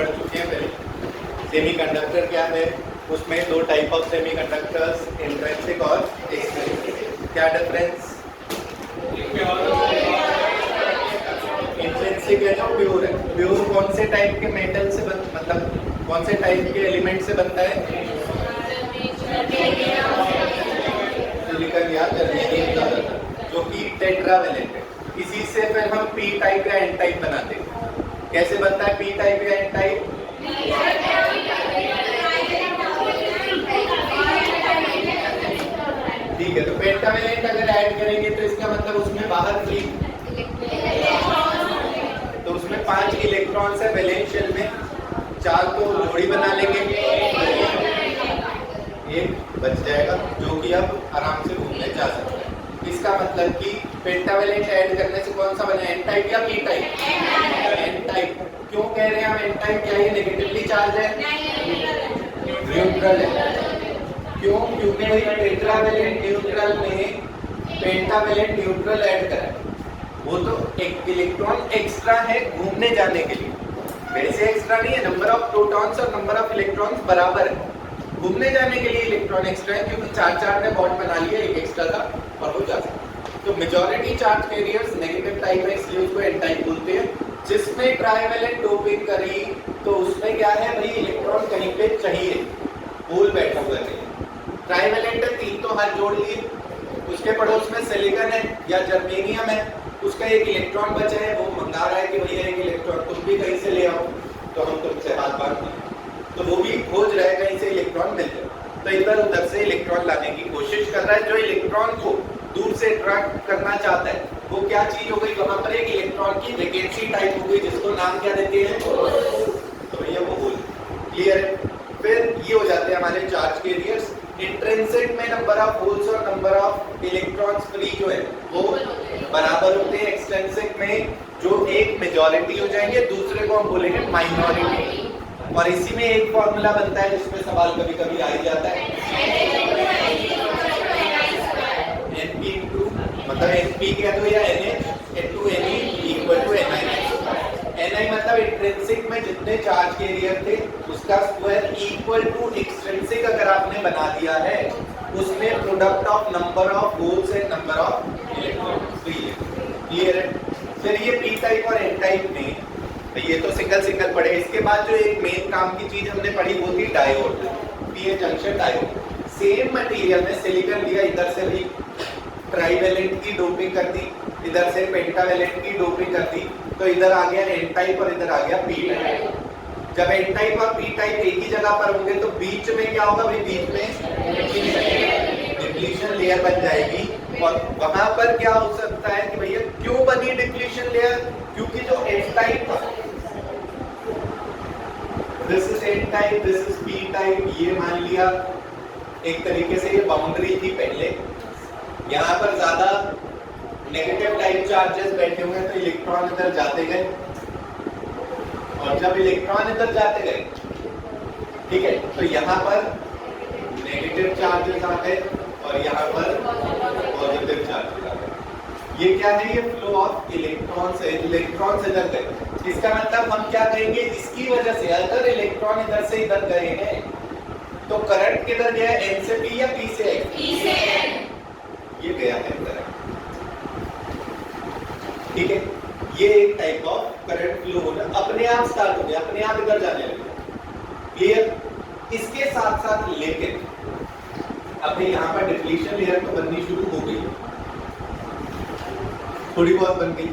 पढ़ चुके हैं पहले। सेमीकंडक्टर क्या है, उसमें दो टाइप ऑफ सेमीकंडक्टर्स, इंट्रिंसिक और एक्सट्रिंसिक। क्या डिफरेंस? इंट्रिंसिक है जो प्योर है। प्योर कौन से टाइप के मेटल से मतलब कौन से टाइप के एलिमेंट से बनता है? सिलिकॉन या जर्मेनियम का, जो कि टेट्रावेलेंट है। इसी से फिर हम पी टाइप या एन टाइप बनाते हैं। कैसे बनता है पी टाइप या एन टाइप? ठीक है, तो पेंटावेलेंट अगर ऐड करेंगे तो इसका मतलब उसमें बाहर फ्री, तो उसमें 5 इलेक्ट्रॉन्स है वैलेंस शेल में, 4 तो जोड़ी बना लेंगे, एक बच जाएगा जो कि अब आराम से घूमने जा सकता है। इसका मतलब कि पेंटावेलेंट ऐड करने से कौन सा बना, एन टाइप या पी टाइप? N type. क्यों कह रहे हैं हम एन टाइप? क्या ये नेगेटिवली चार्ज है? न्यूट्रल है। क्यों? क्योंकि टेट्रावेलेंट न्यूट्रल में पेंटावेलेंट न्यूट्रल ऐड करा है, वो तो एक इलेक्ट्रॉन एक्स्ट्रा है घूमने जाने के लिए, वैसे एक्स्ट्रा नहीं है। नंबर ऑफ प्रोटॉन्स और नंबर ऑफ इलेक्ट्रॉन्स बराबर है, घूमने जाने के लिए इलेक्ट्रॉन एक्स्ट्रा है क्योंकि 4 ने बॉन्ड बना लिया, एक एक्स्ट्रा था और वो जा सकता। तो majority charge carriers negative type है, इसलिए उसको एन टाइप बोलते हैं। जिसमें ट्राइवेलेंट डोपिंग करी तो उसमें क्या है भाई, इलेक्ट्रॉन कहीं पे चाहिए, होल बैठा हुआ है। ट्राइवेलेंट 3 तो हाथ जोड़ लिए, उसके पड़ोस में सिलिकॉन है या जर्मेनियम है, उसका एक इलेक्ट्रॉन बचा है, वो मंगा रहा है कि भैया एक इलेक्ट्रॉन तुम भी कहीं से ले आओ, तो हम तुमसे हाथ बांध दें, तो वो भी खोज रहा है कहीं से इलेक्ट्रॉन मिल जाए, तो इधर उधर से इलेक्ट्रॉन लाने की कोशिश कर रहा है। जो इलेक्ट्रॉन को दूर से अट्रैक्ट करना चाहता है वो क्या चीज हो गई, वहां पर एक इलेक्ट्रॉन की वैकेंसी टाइप हो गई, जिसको नाम क्या देते हैं? तो भैया वो होल। क्लियर है? फिर ये हो जाते हैं हमारे चार्ज कैरियर्स। इंट्रिंसिक में नंबर ऑफ होल्स और नंबर ऑफ इलेक्ट्रॉन्स फ्री जो है वो बराबर होते हैं। एक्सट्रिंसिक में जो एक मेजॉरिटी हो जाएंगे, दूसरे को हम बोलेंगे माइनॉरिटी। और इसी में एक फॉर्मूला बनता है जिसमें सवाल कभी कभी आ ही जाता है, Np इंटू मतलब Np क्या तो या NH into Ne equal to Ni। Ni मतलब इंट्रिंसिक में जितने चार्ज कैरियर थे उसका स्क्वायर इक्वल टू एक्सट्रिंसिक अगर आपने बना दिया है उसमें product of number of holes and number of electrons. Clear है? फिर ये पी टाइप और एन टाइप में ये तो सिंगल पढ़े। इसके बाद जो एक मेन काम की चीज हमने पढ़ी वो थी diode, PN junction diode. Same material में सिलिकॉन लिया, इधर से भी ट्राइवेलेंट की डोपिंग कर दी, इधर से पेंटावेलेंट की डोपिंग कर दी, तो इधर आ गया एन टाइप और इधर आ गया पी टाइप। जब एन टाइप और पी टाइप एक ही जगह पर होंगे तो बीच में क्या होगा भाई, बीच में डिप्लीशन लेयर बन जाएगी। और वहां पर क्या हो सकता है कि भैया क्यों बनी डिप्लीशन लेयर, क्योंकि जो एन टाइप था, this is an type, this is P type, ये मान लिया एक तरीके से ये बाउंड्री थी पहले। यहाँ पर ज्यादा नेगेटिव टाइप चार्जेस बैठे हुए हैं तो इलेक्ट्रॉन इधर जाते गए, और जब इलेक्ट्रॉन इधर जाते गए, ठीक है, तो यहाँ पर नेगेटिव चार्जेस आ गए और यहाँ पर पॉजिटिव चार्जेस आ गए। ये क्या है, ये फ्लो ऑफ इलेक्ट्रॉन्स है, इलेक्ट्रॉन्स इधर गए। इसका मतलब हम क्या कहेंगे, इसकी वजह से अगर इलेक्ट्रॉन इधर से इधर गए हैं तो करंट किधर गया, एन से पी या पी से एन? पी से एन। ये गया है करंट, ठीक है। ये एक टाइप ऑफ करंट फ्लो होना अपने आप स्टार्ट हो गया, अपने आप इधर जाने लगे। क्लियर? इसके साथ साथ लेकिन अभी यहाँ पर डिप्लीशन लेयर तो बननी शुरू हो गई, थोड़ी बहुत बन गई,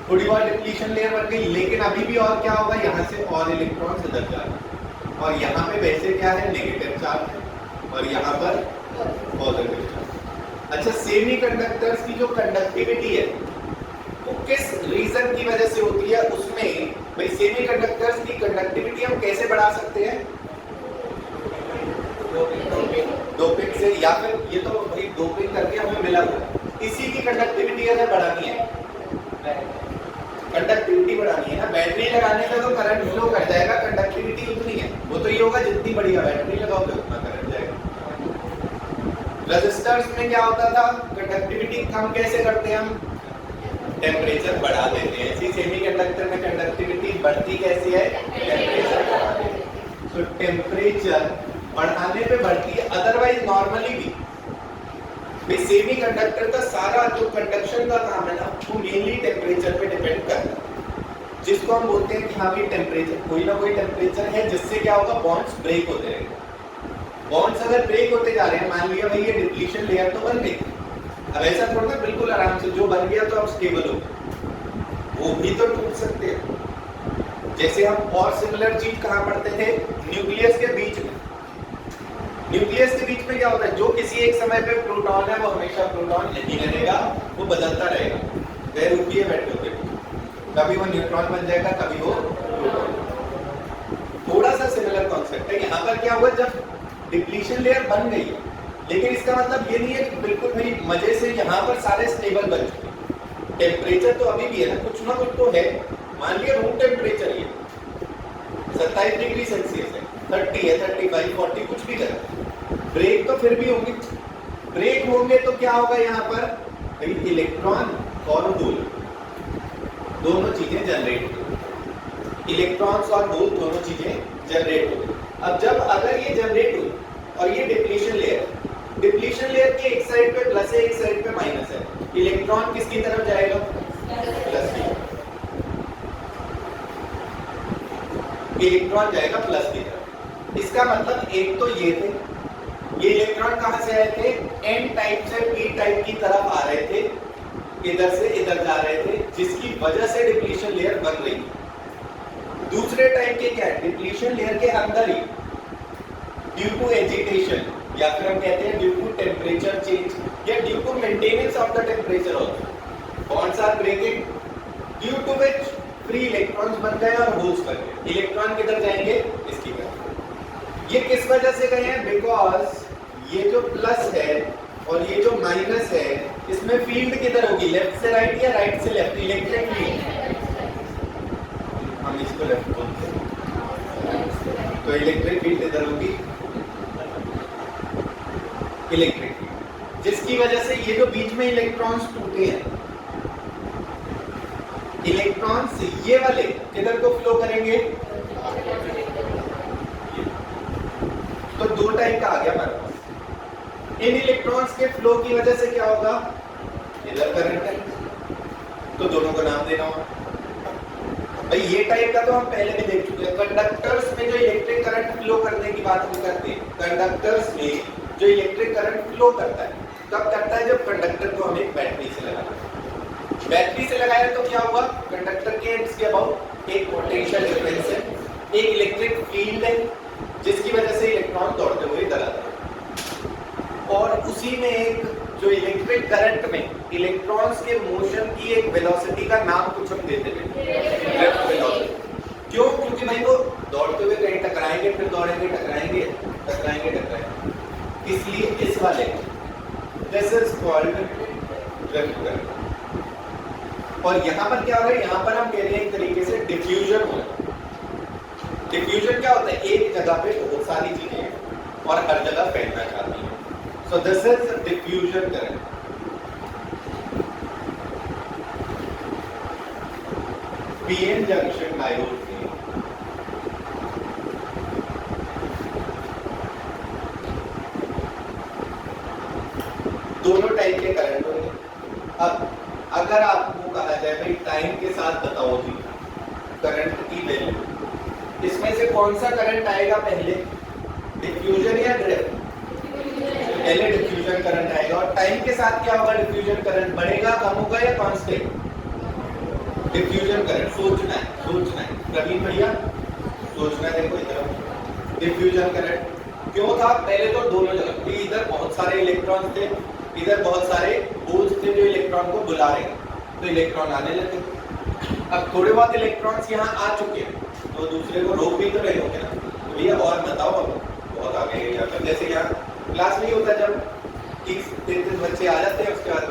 थोड़ी बहुत डिप्लीशन लेयर बन गई, लेकिन अभी भी और क्या होगा, यहाँ से और इलेक्ट्रॉन इधर जा रहे हैं, और यहाँ पे वैसे क्या है, नेगेटिव चार्ज है, और यहाँ पर पॉजिटिव चार्ज। अच्छा, सेमीकंडक्टर्स की जो कंडक्टिविटी है वो किस रीजन की वजह से होती है, उसमें भाई सेमीकंडक्टर्स की कंडक्टिविटी हम कैसे बढ़ा सकते हैं, डोपिंग से, या फिर ये तो भाई डोपिंग करके हमें मिला हुआ, इसी की कंडक्टिविटी अगर बढ़ानी है, कंडक्टिविटी बढ़ानी है ना, बैटरी लगाने से तो करंट फ्लो कर जाएगा, कंडक्टिविटी उतनी है, वो तो ये होगा जितनी बढ़िया बैटरी लगाओगे उतना करंट जाएगा। रेजिस्टर्स में क्या होता था, कंडक्टिविटी कम कैसे करते हैं हम, टेम्परेचर बढ़ा देते हैं। इसी सेमीकंडक्टर में कंडक्टिविटी बढ़ती कैसे है? टेम्परेचर बढ़ाने पे। तो टेम्परेचर बढ़ाने पे बढ़ती है, अदरवाइज नॉर्मली भी सेमीकंडक्टर का सारा जो कंडक्शन का काम है ना, वो मेनली टेम्परेचर पे डिपेंड करता है। जिसको हम बोलते हैं कि हाँ भी टेम्परेचर, कोई ना कोई टेम्परेचर है जिससे क्या होगा, बॉन्ड्स ब्रेक होते रहेंगे। बॉन्ड्स अगर ब्रेक होते जा रहे हैं, मान लिया भाई ये डिप्लीशन लेयर तो बन गई, अब ऐसा थोड़ा ना बिल्कुल आराम से जो बन गया तो अब स्टेबल हो, वो भी तो टूट सकते हैं। जैसे हम और सिमिलर चीज कहाँ पढ़ते थे, न्यूक्लियस के बीच में। न्यूक्लियस के बीच में क्या होता है, जो किसी एक समय पे प्रोटॉन है वो हमेशा प्रोटॉन नहीं रहेगा, वो बदलता रहेगा, वह रुकिए बैठे होते, कभी वो न्यूट्रॉन बन जाएगा, कभी वो प्रोटॉन। थोड़ा सा सिमिलर कॉन्सेप्ट है। यहाँ पर क्या हुआ, जब डिप्लीशन लेयर बन गई है, लेकिन इसका मतलब ये नहीं है कि बिल्कुल भाई मजे से यहाँ पर सारे स्टेबल बन चुके। टेम्परेचर तो अभी भी है ना कुछ तो है। मान लिया रूम टेम्परेचर ये 27 डिग्री सेल्सियस है, 30 है, 35, 40 कुछ भी करें, ब्रेक तो फिर भी होंगे। ब्रेक होंगे तो क्या होगा, यहाँ पर इलेक्ट्रॉन और होल दोनों चीजें जनरेट होंगी। इलेक्ट्रॉन्स और होल दोनों चीजें जनरेट होंगी। अब जब अगर ये जनरेट हुई और ये डिप्लीशन लेयर के एक साइड पे प्लस है, एक साइड पे माइनस है, इलेक्ट्रॉन किसकी तरफ जाएगा, प्लस की। इलेक्ट्रॉन जाएगा प्लस की तरफ। इसका मतलब एक तो ये थे, ये इलेक्ट्रॉन कहां से आए थे, एन टाइप से पी टाइप की तरफ आ रहे थे, इधर से इधर जा रहे थे, जिसकी वजह से डिप्लीशन लेयर बन रही थी। दूसरे टाइप के क्या है, डिप्लीशन लेयर के अंदर ही ड्यू टू एजिटेशन, या फिर हम कहते हैं ड्यू टू टेम्परेचर चेंज या due to maintenance of the temperature also, bonds are breaking, due to which free electrons बन गए और होल्स बन गए। इलेक्ट्रॉन किधर जाएंगे, इसकी तरफ। ये किस वजह से गए हैं, बिकॉज ये जो प्लस है और ये जो माइनस है, इसमें फील्ड किधर होगी, लेफ्ट से राइट या राइट से लेफ्ट, इलेक्ट्रिक फील्ड, हम इसको लेफ्ट बोलते हैं, तो इलेक्ट्रिक फील्ड इधर होगी, इलेक्ट्रिक फील्ड, जिसकी वजह से ये जो बीच में इलेक्ट्रॉन्स टूटे हैं, इलेक्ट्रॉन्स ये वाले किधर को फ्लो करेंगे, तो दो टाइप का आ गया हमारे पास। इन इलेक्ट्रॉन्स के फ्लो की वजह से क्या होगा, इधर करंट है, तो दोनों को नाम देना होगा। भाई ये टाइप का तो हम पहले भी देख चुके हैं। कंडक्टर्स में जो इलेक्ट्रिक करंट फ्लो करने की बात हम करते हैं, कंडक्टर्स में जो इलेक्ट्रिक करंट फ्लो करता है, कब करता है, जब कंडक्टर को हम एक बैटरी से लगाते हैं। बैटरी से लगाया तो क्या हुआ, कंडक्टर के एंड्स के अबाउट एक पोटेंशियल डिफरेंस है, एक इलेक्ट्रिक फील्ड है, जिसकी वजह से इलेक्ट्रॉन दौड़ते हुए इधर आते हैं। और उसी में एक जो इलेक्ट्रिक करंट में इलेक्ट्रॉन्स के मोशन की एक वेलोसिटी का नाम कुछ हम देते हैं, ड्रिफ्ट वेलोसिटी। क्यों, क्योंकि भाई वो दौड़ते हुए कहीं टकराएंगे, फिर दौड़ेंगे, टकराएंगे, टकराएंगे, टकराएंगे, इसलिए इस वाले this is called drift current. और यहाँ पर क्या हो रहा है, यहाँ पर हम कह रहे हैं एक तरीके से डिफ्यूजन हो रहा है। डिफ्यूजन क्या होता है, एक जगह पे बहुत सारी चीजें और हर जगह फैलना चाहती है, so this is diffusion current. PN junction diode में दोनों टाइप के करंट होंगे। अब अगर आपको कहा जाए भाई टाइम के साथ बताओ जी करंट की वैल्यू, इसमें से कौन सा करंट आएगा पहले, डिफ्यूजन या ड्रिफ्ट, पहले डिफ्यूजन करंट आएगा। और टाइम के साथ क्या होगा, डिफ्यूजन करंट बढ़ेगा, कम होगा या कांस्टेंट, डिफ्यूजन करंट। सोचना है प्रवीण भैया, सोचना है, देखो इधर डिफ्यूजन करंट क्यों था, पहले तो दोनों जगह, इधर बहुत सारे इलेक्ट्रॉन्स थे, इधर बहुत सारे होल्स थे जो इलेक्ट्रॉन को बुला रहे हैं, तो इलेक्ट्रॉन आने लगे। अब थोड़े बहुत इलेक्ट्रॉन्स यहाँ आ चुके हैं, तो दूसरे को रोक भी तो रहे होंगे ना, तो भैया और बताओ, अब बहुत आगे जाकर, जैसे यहाँ क्लास नहीं होता, जब 30 बच्चे आ जाते हैं, उसके बाद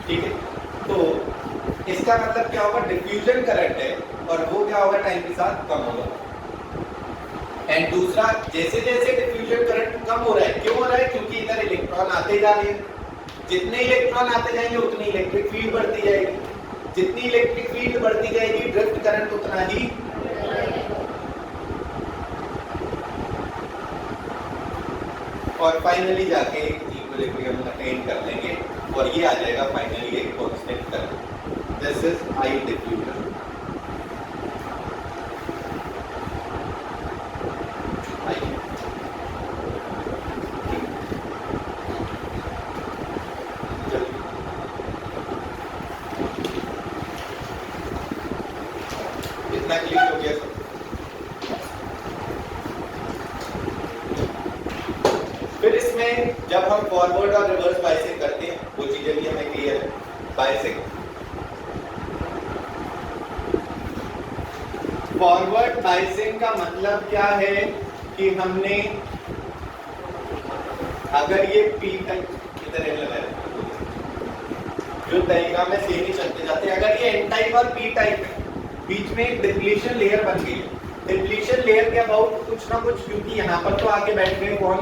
ठीक है। तो इसका मतलब क्या होगा, डिफ्यूजन करंट है, और वो क्या होगा, टाइम के साथ कम होगा। एंड दूसरा, जैसे जैसे डिफ्यूजन करंट कम हो रहा है, क्यों हो रहा है, क्योंकि इधर इलेक्ट्रॉन आते जा रहे हैं, जितने इलेक्ट्रॉन आते जाएंगे उतनी इलेक्ट्रिक फील्ड बढ़ती जाएगी, जितनी इलेक्ट्रिक फील्ड बढ़ती जाएगी ड्रिफ्ट करंट उतना ही और फाइनली जाके इक्विलिब्रियम अटेन कर लेंगे और ये आ जाएगा फाइनली एक constant current. This is I diffusion. इतना क्लियर हो गया सब? फिर इसमें जब हम फॉरवर्ड और रिवर्स बायसिंग करते हैं वो चीजें भी हमें क्लियर है। बायसिंग, फॉरवर्ड बायसिंग का मतलब क्या है कि हमने अगर ये पी टाइप की तरह लगाया जो डायग्राम में सेम ही चलते जाते हैं, अगर ये एन टाइप और पी टाइप है बीच में एक डिप्लीशन लेयर बन गई। डिप्लीशन लेयर के अबाउट कुछ ना कुछ, क्योंकि यहाँ पर तो आके बैठ गए कौन,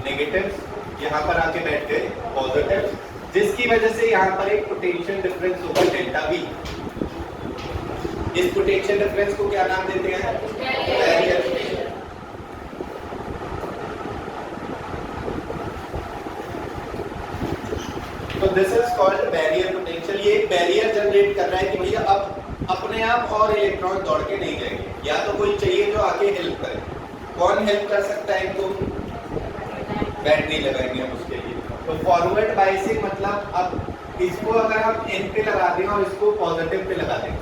नेगेटिव्स, यहाँ पर आके बैठ गए पॉजिटिव्स, जिसकी वजह से यहाँ पर एक पोटेंशियल डिफरेंस होगा डेल्टा वी। इस पोटेंशियल डिफरेंस को क्या नाम देते हैं, बैरियर। तो this is called barrier potential. ये एक बैरियर जनरेट कर रहा है कि भैया अब अपने आप और इलेक्ट्रॉन दौड़ के नहीं जाएंगे, या तो कोई चाहिए जो आके हेल्प करे। कौन हेल्प कर सकता है इनको, बैटरी लगाएंगे हम उसके लिए। तो फॉरवर्ड बायसिंग मतलब अब इसको अगर हम एन पे लगा दें और इसको पॉजिटिव पे लगा दें,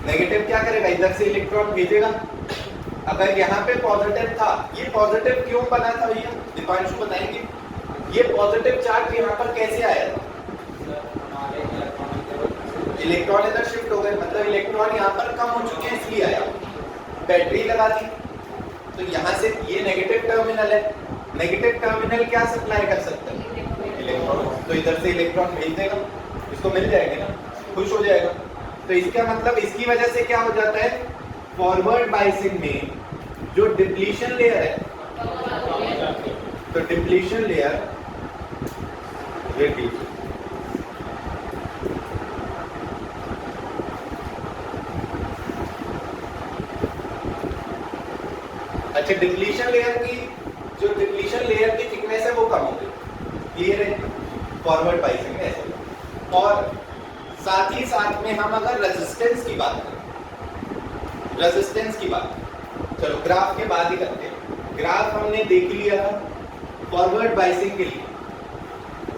नेगेटिव क्या करेगा, इधर से इलेक्ट्रॉन भेजेगा। अगर यहाँ पे पॉजिटिव था, ये पॉजिटिव क्यों बना था भैया, दीपांशु बताएंगे। ये पॉजिटिव चार्ज यहाँ पर कैसे आया था, इलेक्ट्रॉन इधर शिफ्ट हो गए, मतलब इलेक्ट्रॉन यहाँ पर कम हो चुके हैं इसलिए आया। बैटरी लगा दी तो यहाँ से ये नेगेटिव टर्मिनल है, नेगेटिव टर्मिनल क्या सप्लाई कर सकता है, इलेक्ट्रॉन, तो इधर से इलेक्ट्रॉन भेज देगा, इसको मिल जाएंगे ना, खुश हो जाएगा। तो इसका मतलब इसकी वजह से क्या हो जाता है, फॉरवर्ड बायसिंग में जो डिप्लीशन लेयर है, तो डिप्लीशन लेयर रिड्यूस। अच्छा, डिप्लीशन लेयर की जो डिप्लीशन लेयर की थिकनेस है वो कम हो गई, क्लियर है, फॉरवर्ड बायसिंग में ऐसे। और साथ ही साथ में हम अगर रेजिस्टेंस की बात करें, रेजिस्टेंस की बात, चलो ग्राफ के बाद ही करते हैं। ग्राफ हमने देख लिया था फॉरवर्ड बायसिंग के लिए।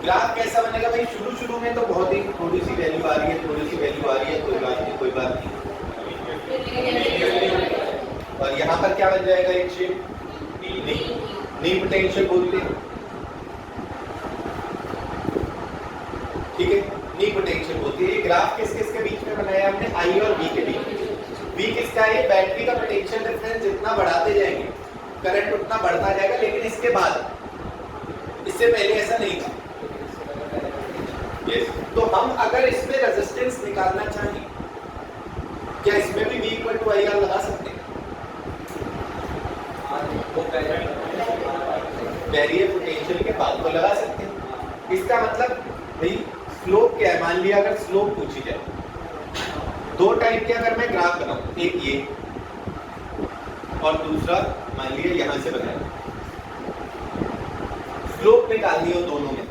ग्राफ कैसा बनेगा भाई, शुरू में तो बहुत ही थोड़ी सी वैल्यू आ रही है, थोड़ी सी वैल्यू आ रही है, कोई बात नहीं, कोई बात नहीं। और यहाँ पर क्या बन जाएगा, एक शेप नी पोटेंशियल बोलते हैं, ठीक है, नी पोटेंशियल बोलते हैं। ये ग्राफ किस किस के बीच में बनाया हमने, आई और वी के बीच। वी किसका है, बैटरी का पोटेंशियल डिफरेंस जितना बढ़ाते जाएंगे करंट उतना बढ़ता जाएगा, लेकिन इसके बाद, इससे पहले ऐसा नहीं था। yes. तो हम अगर इसमें रेजिस्टेंस निकालना चाहें, क्या इसमें भी V इक्वल टू IR लगा सकते हैं, बैरियर पोटेंशियल के बाद तो लगा सकते हैं। इसका मतलब भाई स्लोप क्या है, मान लिया अगर स्लोप पूछी जाए, दो टाइप के अगर मैं ग्राफ बनाऊं, एक ये और दूसरा मान लिया यहां से बनाया, स्लोप निकालनी हो दोनों में,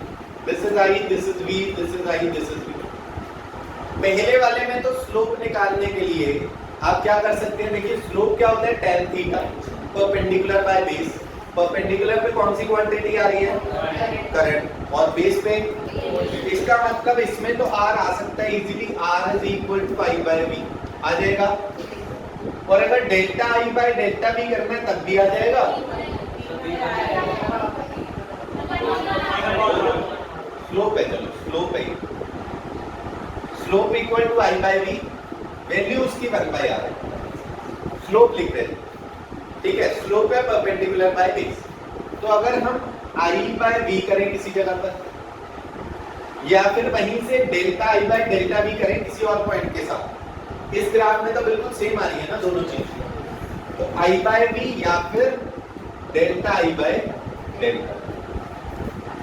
this is I, this is V, this is I, this is V. पहले वाले में तो स्लोप निकालने के लिए आप क्या कर सकते हैं, देखिए स्लोप क्या होता है, tan theta perpendicular by base. Perpendicular पे कौन सी क्वांटिटी आ रही है, करंट, और बेस पे, इसका मतलब इसमें तो R आ सकता है easily, R is equal to I by V आ जाएगा। और अगर delta I by delta V करना है तब भी आ जाएगा। स्लोप है, चलो स्लोप है, slope equal to I by V, value उसकी 1 बाय R है, स्लोप लिख रहे हैं, ठीक है, स्लोप है परपेंडिकुलर बाय बेस। तो अगर हम I बाय V करें किसी जगह पर, या फिर वहीं से delta I by delta V करें किसी और पॉइंट के साथ, इस ग्राफ में तो बिल्कुल सेम आ रही है ना दोनों चीज, तो I बाय V या फिर डेल्टा I बाय डेल्टा।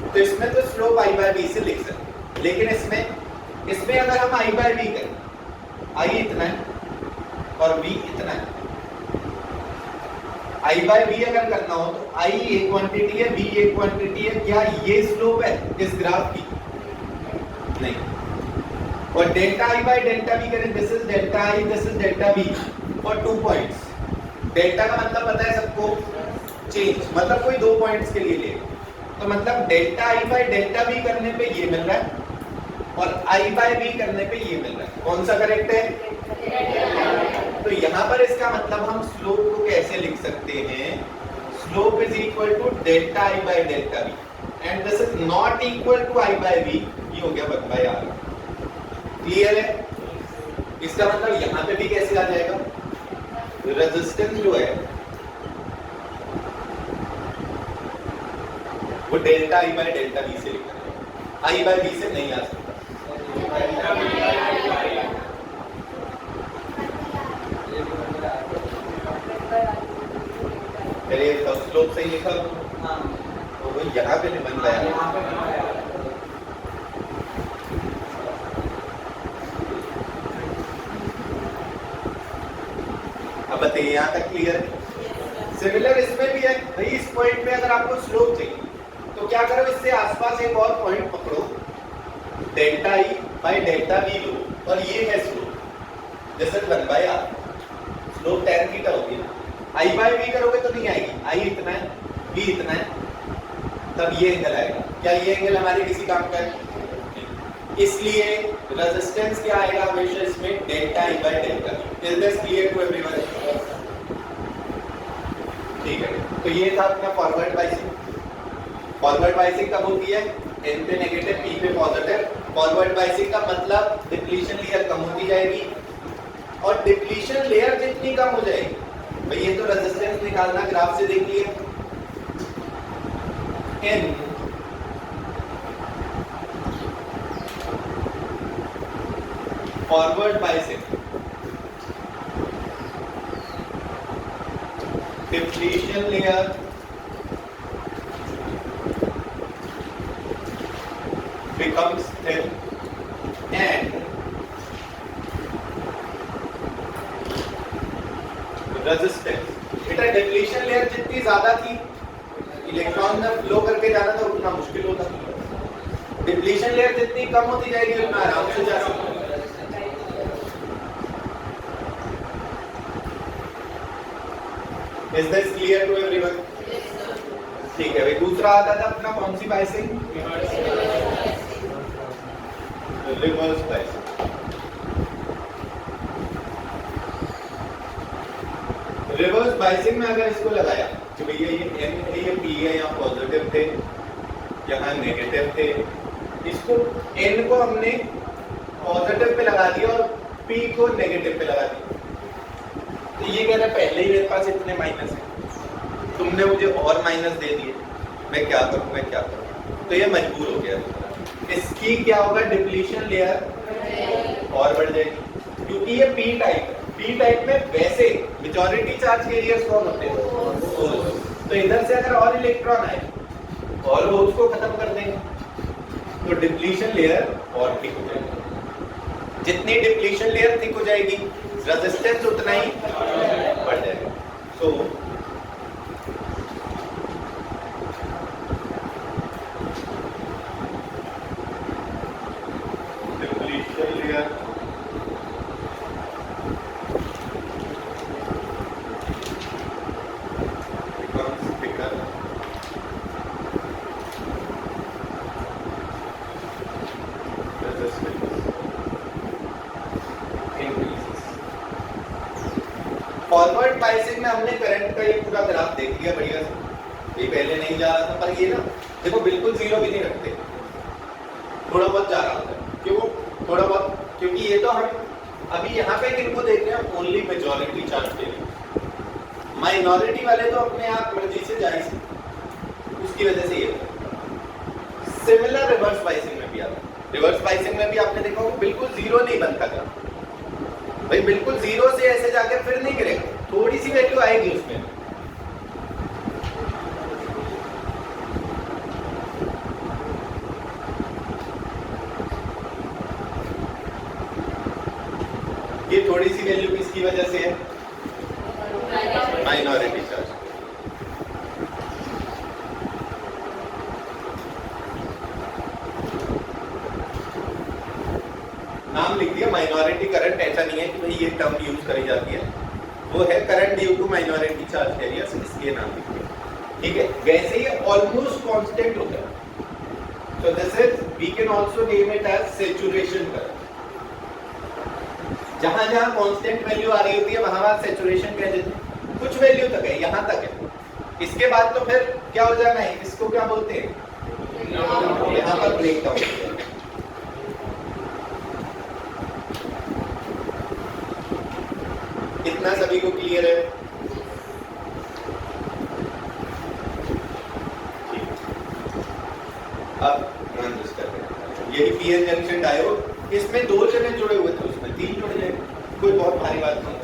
तो इसमें तो स्लोप आई बाय बी से लिख सकते, लेकिन इसमें अगर हम आई बाय बी करें, आई इतना है और बी इतना है, आई बाय बी अगर करना हो तो आई एक क्वांटिटी है, बी एक क्वांटिटी है, क्या ये स्लोप है इस ग्राफ की? नहीं। और delta I by delta B करें, this is delta I, this is delta B for 2 points. Delta का मतलब पता है सबको? चेंज, मतलब कोई 2 पॉइंट्स के लिए ले, तो मतलब delta I by delta B करने पे ये मिल रहा है और आई बाय बी करने पे ये मिल रहा है। कौन सा करेक्ट है? तो यहाँ पर इसका मतलब हम स्लोप को कैसे लिख सकते हैं? Slope is equal to delta I by delta B and this is not equal to I by B, ये हो गया 1/r। क्लियर है? इसका मतलब यहाँ पे भी कैसे आ जाएगा? रेजिस्टेंस जो है वो delta I by delta B से लिखा है, आई बाय बी से नहीं आ सकता। पहले स्लोप सही लिखा तो वो यहाँ पे नहीं बन रहा है। अब बताइए यहाँ तक क्लियर है? सिमिलर इसमें भी है भाई, इस पॉइंट पे अगर आपको स्लोप चाहिए तो क्या करो, इससे आसपास एक और पॉइंट पकड़ो, delta I by delta B लो और ये है स्लोप, जैसे 1/r, स्लोप tan थीटा होगी ना। आई बाय बी करोगे तो नहीं आएगी, आई इतना है, बी इतना है, तब ये एंगल आएगा। क्या ये एंगल हमारे किसी काम का है? इसलिए रेजिस्टेंस क्या आएगा हमेशा इसमें? Delta I by delta B. Is this clear to everyone? ठीक है, तो ये था अपना फॉरवर्ड बाइसिंग। फॉरवर्ड बाइसिंग कब होती है? n पे नेगेटिव, p पे पॉजिटिव। फॉरवर्ड बाइसिंग का मतलब डिप्लीशन लेयर कम होती जाएगी और डिप्लीशन लेयर जितनी कम हो जाएगी, भाई ये तो रेजिस्टेंस निकालना ग्राफ से देख लिए, n forward biasing depletion layer becomes thin and resistance, बेटा डिप्लीशन लेयर जितनी ज्यादा थी, इलेक्ट्रॉन में फ्लो करके जाना था उतना मुश्किल होता, डिप्लीशन लेयर जितनी कम होती जाएगी उतना आराम से जा सकते। Is this clear to everyone? ठीक है भाई, दूसरा आता था अपना कौन सी biasing? Reverse biasing. Reverse biasing में अगर इसको लगाया कि भैया ये n है, ये p है, यहाँ पॉजिटिव थे, यहाँ नेगेटिव थे, इसको n को हमने पॉजिटिव पे लगा दिया और p को नेगेटिव पे लगा दिया, तो ये कह रहा है पहले ही मेरे पास इतने माइनस है, तुमने मुझे और माइनस दे दिए, मैं क्या करूं, तो ये मजबूर हो गया। इसकी क्या होगा? डिप्लीशन लेयर और बढ़ जाएगी, क्योंकि ये पी टाइप में वैसे मेजॉरिटी चार्ज कैरियर्स कौन होते हैं? तो इधर से अगर और इलेक्ट्रॉन आए और वो उसको खत्म कर देंगे, तो डिप्लीशन लेयर और थिक हो जाएगी। जितनी डिप्लीशन लेयर थिक हो जाएगी, रेजिस्टेंस उतना ही बढ़ जाएगा। So depletion layer becomes thicker forward biasing में हमने करंट का ये पूरा ग्राफ देख लिया बढ़िया से, ये पहले नहीं जा रहा था, पर ये ना देखो बिल्कुल जीरो भी नहीं रखते, थोड़ा बहुत जा रहा होता है। क्यों थोड़ा बहुत? क्योंकि ये तो हम अभी यहाँ पे किनको देख रहे हैं? ओनली मेजॉरिटी चार्ज के लिए, माइनॉरिटी वाले तो अपने आप मर्जी से जा ही सकते, उसकी वजह से ये। सिमिलर रिवर्स बाइसिंग में भी आता है। रिवर्स बाइसिंग में भी आपने देखा होगा बिल्कुल जीरो नहीं बनता था भाई, बिल्कुल जीरो से ऐसे जाकर फिर नहीं गिरेगा, थोड़ी सी वैल्यू आएगी उसमें। ये थोड़ी सी वैल्यू किसकी वजह से है? Minority charge. नाम लिख दिया माइनॉरिटी करंट, ऐसा नहीं है कि भाई ये टर्म यूज करी जाती है, वो है current due to minority charge carriers, इसलिए नाम लिख दिया। ठीक है, वैसे ये ऑलमोस्ट कांस्टेंट होता है, so this is we can also name it as saturation current। जहां जहां कांस्टेंट वैल्यू आ रही होती है वहां वहां सैचुरेशन कह देते हैं। कुछ वैल्यू तक है, यहां तक है, इसके बाद तो फिर क्या हो जाना है, इसको क्या बोलते हैं, यहां पर ब्रेक डाउन हो जाएगा। इतना सभी को क्लियर है? अब यही पीएन जंक्शन डायोड, इसमें 2 जने जुड़े हुए थे, उसमें 3 जुड़ जाए, कोई बहुत भारी बात नहीं।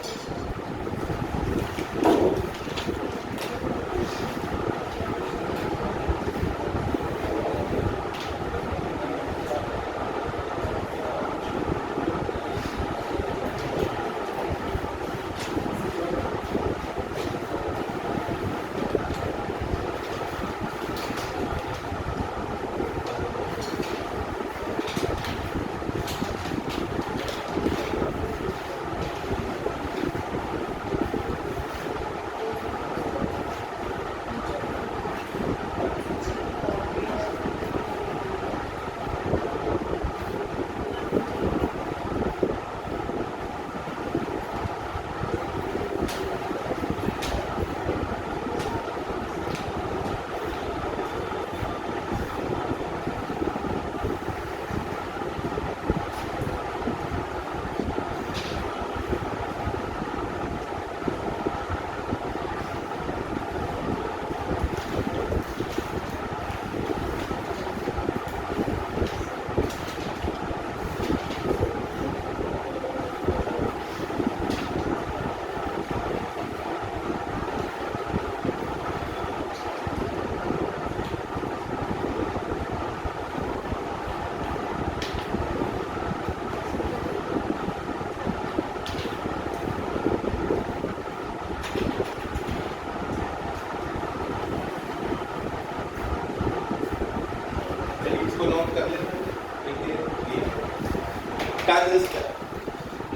ट्रांजिस्टर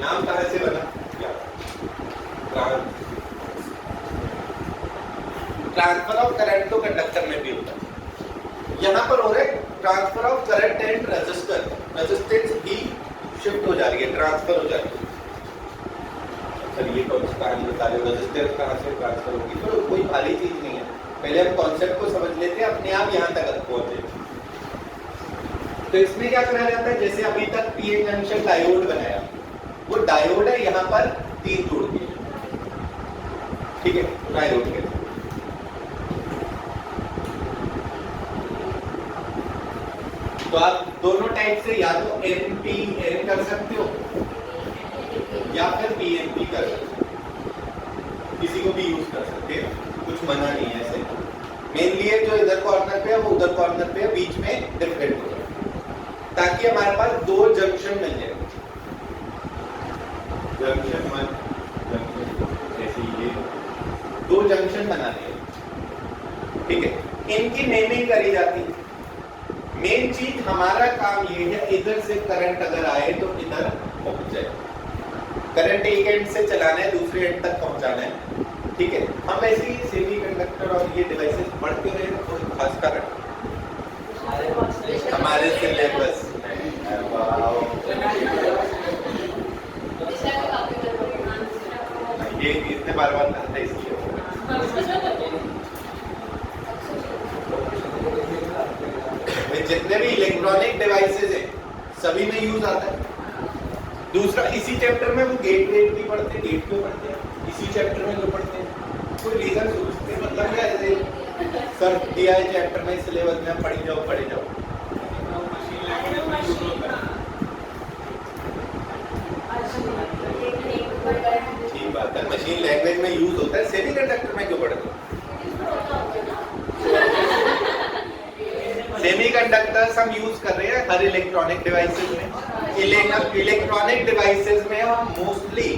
नाम कहां से बना? ट्रांसफर ऑफ करंट तो कंडक्टर में भी होता है, यहां पर हो रहा है transfer of current and resistor, resistance भी शिफ्ट हो जा रही है, ट्रांसफर हो जा रही है। चलिए तो कहानी बता रहे, रेजिस्टेंस कहां से ट्रांसफर होगी, तो कोई भारी चीज नहीं है, पहले हम कॉन्सेप्ट को समझ लेते हैं, अपने आप यहां तक पहुंचे। तो इसमें क्या करा जाता है, जैसे अभी तक पीएन जंक्शन डायोड बनाया, वो डायोड है, यहाँ पर 3 जोड़ दिए, ठीक है, डायोड के। तो आप दोनों टाइप से या तो एनपीएन कर सकते हो या फिर पीएनपी कर सकते हो, किसी को भी यूज कर सकते हैं, कुछ मना नहीं है ऐसे। मेनली जो इधर कॉर्नर पे है वो उधर कॉर्नर पे है, बीच में डिफरेंट हो जाए, ताकि हमारे पास 2 जंक्शन मिल जाए, जंक्शन 1 जंक्शन, ऐसे ये 2 जंक्शन बना दिए, ठीक है। इनकी नेमिंग करी जाती है। मेन चीज हमारा काम ये है, इधर से करंट अगर आए तो इधर पहुंच जाए, करंट एक एंड से चलाना है, दूसरे एंड तक पहुंचाना है, ठीक है। हम ऐसे ही सेमीकंडक्टर और ये डिवाइसेस पढ़ते रहे तो खास करंट हमारे सिलेबस ये इतने बार करता है, इसलिए जितने भी इलेक्ट्रॉनिक डिवाइसेस हैं सभी में यूज आता है। दूसरा, इसी चैप्टर में वो गेट भी पढ़ते हैं, गेट क्यों पढ़ते हैं, इसी चैप्टर में जो पढ़ते हैं, कोई रीजन सोचते हैं, मतलब क्या ऐसे सर दिया है चैप्टर में, सिलेबस में पढ़ी जाओ पढ़े जाओ। ठीक बात है, मशीन लैंग्वेज में यूज होता है, सेमीकंडक्टर में क्यों पढ़ते हो? सेमीकंडक्टर्स हम यूज कर रहे हैं हर इलेक्ट्रॉनिक डिवाइसेस में, इलेक्ट्रॉनिक डिवाइसेस में हम मोस्टली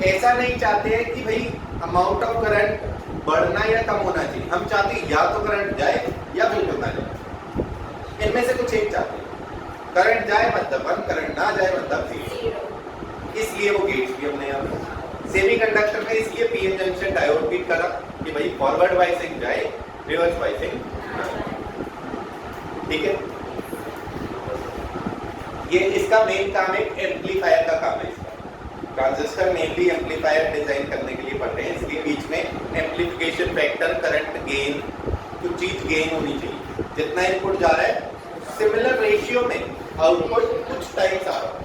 ऐसा नहीं चाहते हैं कि भाई अमाउंट ऑफ करंट बढ़ना या कम होना चाहिए। हम चाहते हैं या तो करंट जाए या बिल्कुल ना जाए, इनमें से कुछ एक चाहते हैं। करंट जाए मतलब 1, करंट ना जाए मतलब 0। इसलिए वो गेट्स भी हमने यहाँ सेमीकंडक्टर में इसलिए पीएन जंक्शन डायोड फिट करा कि भाई फॉरवर्ड बायसिंग जाए, रिवर्स बायसिंग ना जाए। ठीक है, ये इसका मेन काम एक एम्पलीफायर का काम है। ट्रांजिस्टर मेनली एम्पलीफायर डिजाइन करने के लिए पढ़ते हैं, इसलिए बीच में एम्पलीफिकेशन फैक्टर, करंट गेन, कुछ चीज गेन होनी चाहिए। जितना इनपुट जा रहा है सिमिलर रेशियो में आउटपुट कुछ टाइम्स आ रहा है।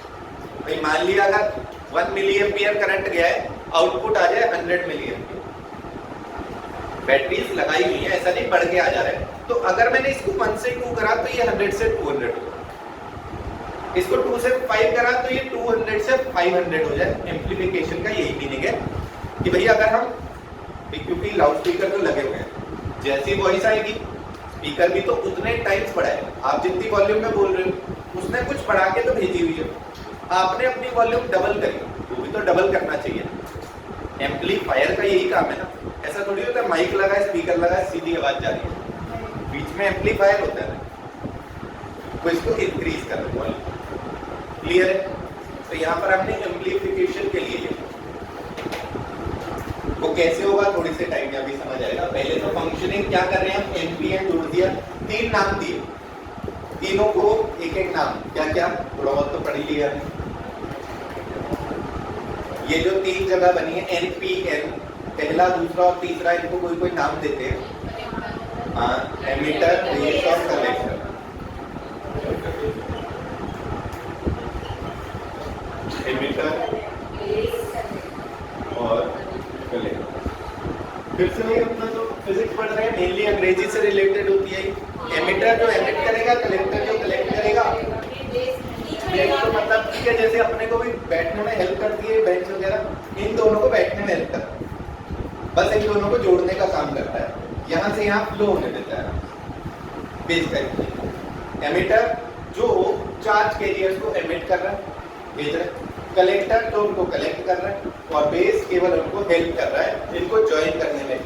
भाई मान लिया अगर 1 मिली एम्पियर करंट गया है, आउटपुट आ जाए 100 मिली एम्पियर। बैटरीज लगाई हुई है, ऐसा नहीं बढ़ के आ जा रहा है। तो अगर मैंने इसको 1 से 2 करा तो ये 100 से 200 हो, इसको 2 से 5 करा तो ये 200 से 500 हो जाए। एम्पलीफिकेशन का यही मीनिंग है कि भैया अगर हम, क्योंकि लाउड स्पीकर तो लगे हुए हैं, जैसी वॉइस आएगी स्पीकर भी तो उतने टाइम्स बढ़ाएगा। आप जितनी वॉल्यूम में बोल रहे हो उसने कुछ बढ़ा के तो भेजी हुई है, आपने अपनी वॉल्यूम डबल करी, वो भी तो डबल करना चाहिए। एम्पलीफायर का यही काम है ना, ऐसा थोड़ी होता है माइक लगा है, स्पीकर लगा है, सीधी आवाज जा रही है। बीच में एम्पलीफायर होता है, वो इसको इंक्रीज कर रहा है। क्लियर है? तो यहाँ पर हमने एम्पलीफिकेशन के लिए वो कैसे होगा थोड़ी से टाइम में अभी समझ आएगा। पहले तो फंक्शनिंग क्या कर रहे हैं हम, एनपीएन जोड़ दिया, 3 नाम दिए, तीनों को एक एक नाम, क्या क्या थोड़ा बहुत तो पढ़ लिया। ये जो 3 जगह बनी है एनपीएन, पहला, दूसरा और तीसरा, इनको कोई कोई नाम देते हैं। हाँ, एमिटर, बेस और कलेक्टर। एमिटर और कलेक्टर। फिर से वही अपना जो फिजिक्स पढ़ रहे हैं मेनली अंग्रेजी से रिलेटेड होती है। एमिटर जो एमिट करेगा, कलेक्टर जो कलेक्ट करेगा। तो मतलब ठीक है, जैसे अपने को भी बैठने में हेल्प करती है बेंच वगैरह, इन दोनों को बैठने में हेल्प करता है, बस इन दोनों को जोड़ने का काम करता है। यहाँ से यहाँ फ्लो होने देता है बेस टाइप। एमिटर जो चार्ज कैरियर्स को एमिट कर रहा है, भेज रहा है। कलेक्टर तो उनको कलेक्ट कर रहा है, और बेस केवल उनको हेल्प कर रहा है इनको ज्वाइन करने में।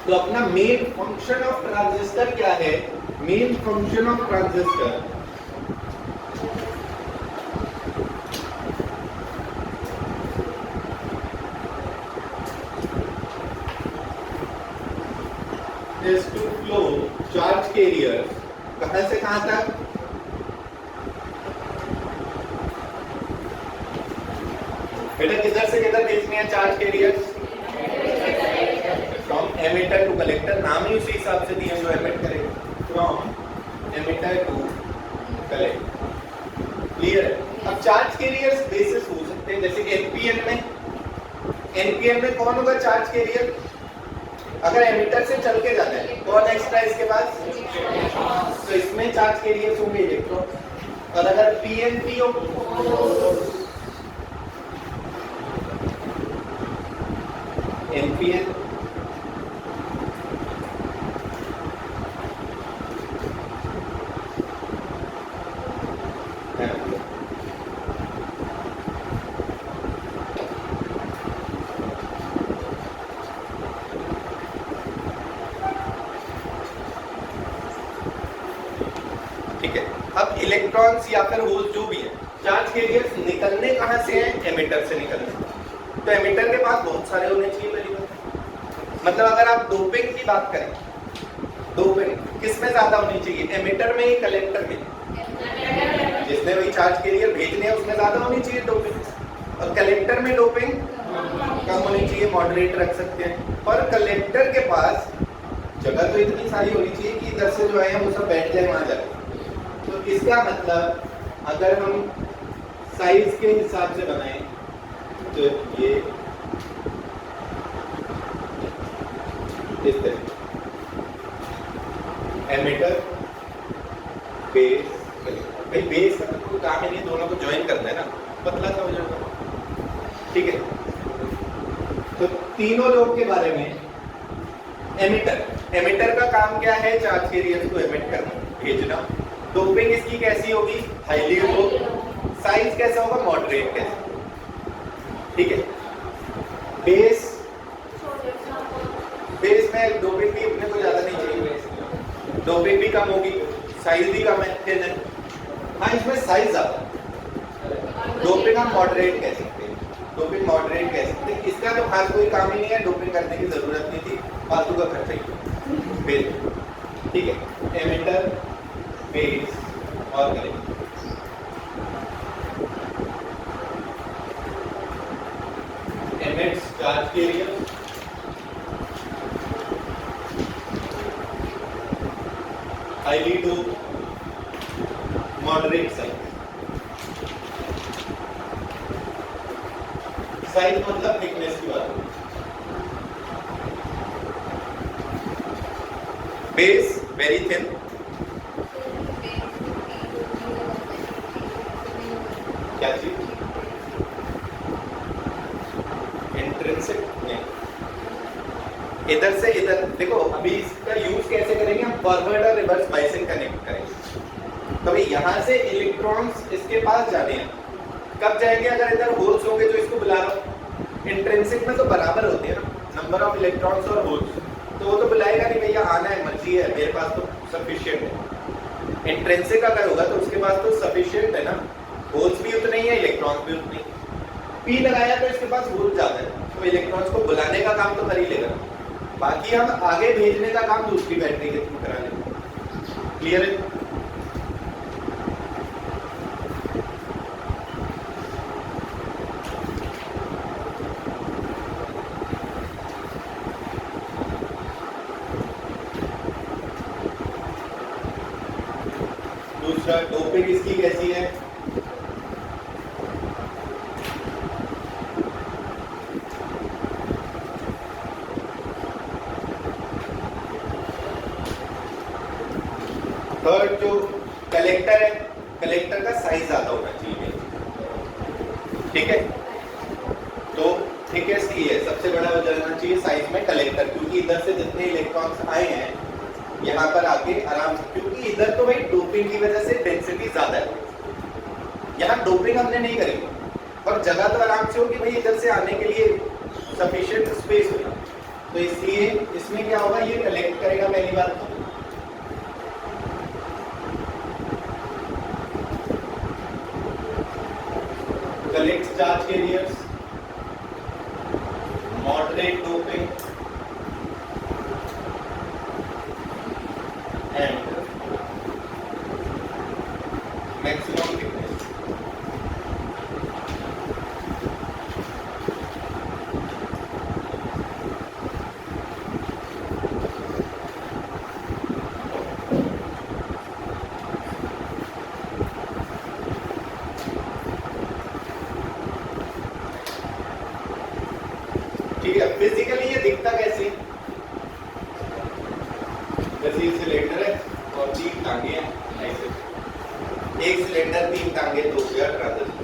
तो अपना मेन फंक्शन ऑफ ट्रांजिस्टर क्या है? Main function of transistor is to flow charge carriers कहां से कहां तक? बेटा किधर से किधर भेजनी है charge carriers? From emitter to collector, नाम ही उसी हिसाब से दिए जो एमिट करेगा, from emitter to collector. Clear है? अब चार्ज कैरियर्स बेसिस हो सकते हैं, जैसे एनपीएन में कौन होगा चार्ज कैरियर? अगर एमिटर से चल के जाना है, कौन एक्स्ट्रा इसके पास? तो इसमें चार्ज कैरियर्स होंगे इलेक्ट्रॉन। और अगर पीएनपी हो, एनपीएन ठीक है। अब इलेक्ट्रॉन्स या फिर होल्स जो भी है, चार्ज कैरियर्स निकलने कहां से हैं? एमिटर से निकलने। तो एमिटर के पास बहुत सारे होने चाहिए पहली बात। मतलब अगर आप डोपिंग की बात करें, डोपिंग किसमें ज्यादा होनी चाहिए? एमिटर में ही, कलेक्टर में? जिसने वही चार्ज कैरियर भेजने हैं उसमें ज्यादा होनी चाहिए डोपिंग। और कलेक्टर में डोपिंग कम होनी चाहिए, मॉडरेट रख सकते हैं। और कलेक्टर के पास जगह तो इतनी सारी होनी चाहिए कि इधर से जो है वो सब बैठ जाए वहां जाके। तो इसका मतलब अगर हम साइज के हिसाब से बनाएं तो ये इस तरह एमिटर, बेस, भाई बेस का तो कोई काम ही नहीं, दोनों को ज्वाइन करना है ना, पतला सा हो जाएगा। ठीक है, तो तीनों लोग के बारे में एमिटर का काम क्या है? चार्ज कैरियर्स को एमिट करना, भेजना। डोपिंग इसकी कैसी होगी? हाईली हो। साइज कैसा होगा? मॉडरेट कैसा? ठीक है। बेस में डोपिंग भी अपने को ज्यादा नहीं चाहिए, डोपिंग भी कम होगी, साइज भी कम है, थिन है। हाँ इसमें साइज ज्यादा, डोपिंग हम मॉडरेट कह सकते हैं, डोपिंग मॉडरेट कह सकते हैं। इसका तो खास कोई काम ही नहीं है, डोपिंग करने की जरूरत नहीं थी, फालतू का खर्चा ही। बेस ठीक है, एमिटर, बेस और collector. emits charge carrier, highly doped, moderate size. Size मतलब थिकनेस की बात है। बेस वेरी थिन, क्या चीज? इंट्रिंसिक नहीं। इधर से इधर देखो, अभी इसका यूज कैसे करेंगे हम? फॉरवर्ड और रिवर्स बाइसिंग कनेक्ट करेंगे। तो भाई यहाँ से इलेक्ट्रॉन्स इसके पास जाने हैं, कब जाएंगे? अगर इधर होल्स होंगे तो इसको बुला लो। इंट्रिंसिक में तो बराबर होते हैं ना नंबर ऑफ इलेक्ट्रॉन्स और होल्स, तो वो तो बुलाएगा नहीं भैया आना है, मर्जी है, मेरे पास तो सफिशिएंट है। इंट्रिंसिक अगर होगा तो उसके पास तो सफिशिएंट है ना, होल्स भी उतने ही है, इलेक्ट्रॉन्स भी उतने ही। पी लगाया तो इसके पास होल ज्यादा है, तो इलेक्ट्रॉन्स को बुलाने का काम तो कर ही लेगा, बाकी हम आगे भेजने का काम दूसरी बैटरी के थ्रू करा लेंगे। क्लियर है? दूसरा, डोपिंग इसकी कैसी है? थर्ड जो कलेक्टर है, कलेक्टर का साइज ज्यादा होना चाहिए, ठीक है? तो थिकेस्ट ही है, सबसे बड़ा हो जाना चाहिए साइज में कलेक्टर, क्योंकि इधर से जितने इलेक्ट्रॉन्स आए हैं यहाँ पर आके आराम से, क्योंकि इधर तो भाई डोपिंग की वजह से डेंसिटी ज्यादा है, यहाँ डोपिंग हमने नहीं करी और जगह तो आराम से होगी भाई, इधर से आने के लिए सफिशिएंट स्पेस होगा, तो इसलिए इसमें क्या होगा, ये कलेक्ट करेगा पहली बात तो। Collect charge carriers, moderate doping and maximum thickness. ठीक है, फिजिकली ये दिखता कैसे? जैसे ये सिलेंडर है और 3 टांगे हैं ऐसे, एक सिलेंडर 3 टांगे, 2 गियर ट्रांजिस्टर।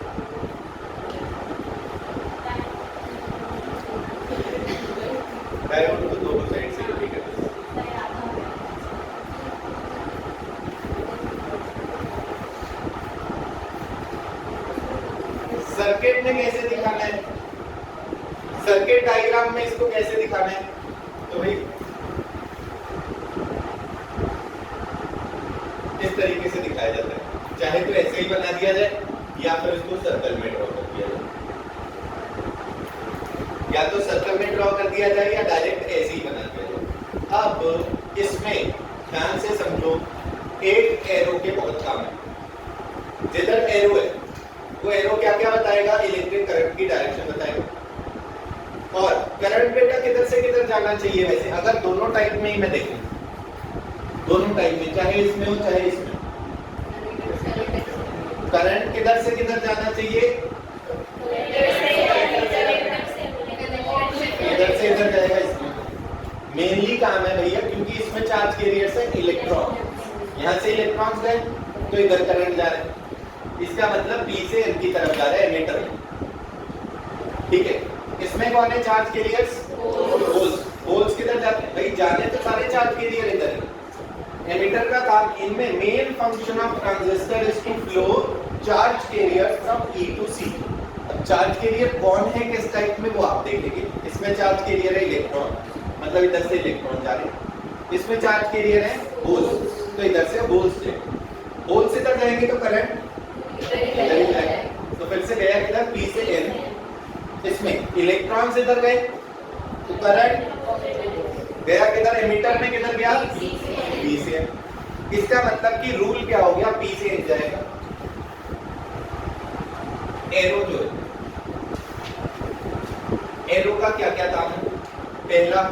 डायोड तो दोनों साइड से ठीक है। सर्किट में कैसे दिखाना है? सर्किट डायग्राम में इसको कैसे दिखाना है? तो भाई इस तरीके से दिखाया जाता है, चाहे तो ऐसे ही बना दिया जाए या फिर इसको सर्कल में ड्रॉ कर दिया जाए, या तो सर्कल में ड्रॉ कर दिया जाए या डायरेक्ट ऐसे ही बना दिया जाए। अब इसमें ध्यान से समझो, एक एरो के बहुत काम है। जिधर एरो है वो एरो क्या क्या बताएगा? इलेक्ट्रिक करंट की डायरेक्शन बताएगा, और करंट बेटा किधर से किधर जाना चाहिए? वैसे अगर दोनों टाइप में ही मैं देखूं, दोनों टाइप में, चाहे इसमें हो चाहे इसमें, करंट किधर से किधर जाना चाहिए? इधर से इधर जाएगा। इसमें मेनली काम है भैया, क्योंकि इसमें चार्ज कैरियर्स है इलेक्ट्रॉन, यहाँ से इलेक्ट्रॉन्स गए तो इधर करंट जा रहा है, इसका मतलब B से N की तरफ जा रहा है एमिटर में, ठीक है? इसमें कौन है चार्ज कैरियर्स? होल्स। होल्स किधर जाते हैं भाई? जाने तो सारे चार्ज कैरियर इधर है, एमिटर का काम, इनमें main function of transistor is to flow charge carrier from E to C. अब चार्ज कैरियर कौन है, किस टाइप में, वो आप देखेंगे। इसमें चार्ज कैरियर है इलेक्ट्रॉन, मतलब इधर से इलेक्ट्रॉन जा रहे हैं। इसमें चार्ज कैरियर है होल्स, तो इधर से होल्स जाएंगे। होल्स इधर जाएंगे तो करंट इधर ही जाएगा, तो फिर से गया किधर, पी से एन। इसमें इलेक्ट्रॉन इधर गए तो करंट गया किधर, एमिटर में किधर गया, पी से एन। इसका मतलब कि रूल क्या हो गया, पी से एन जाएगा। एरो जो है, एरो का क्या क्या काम है, पहला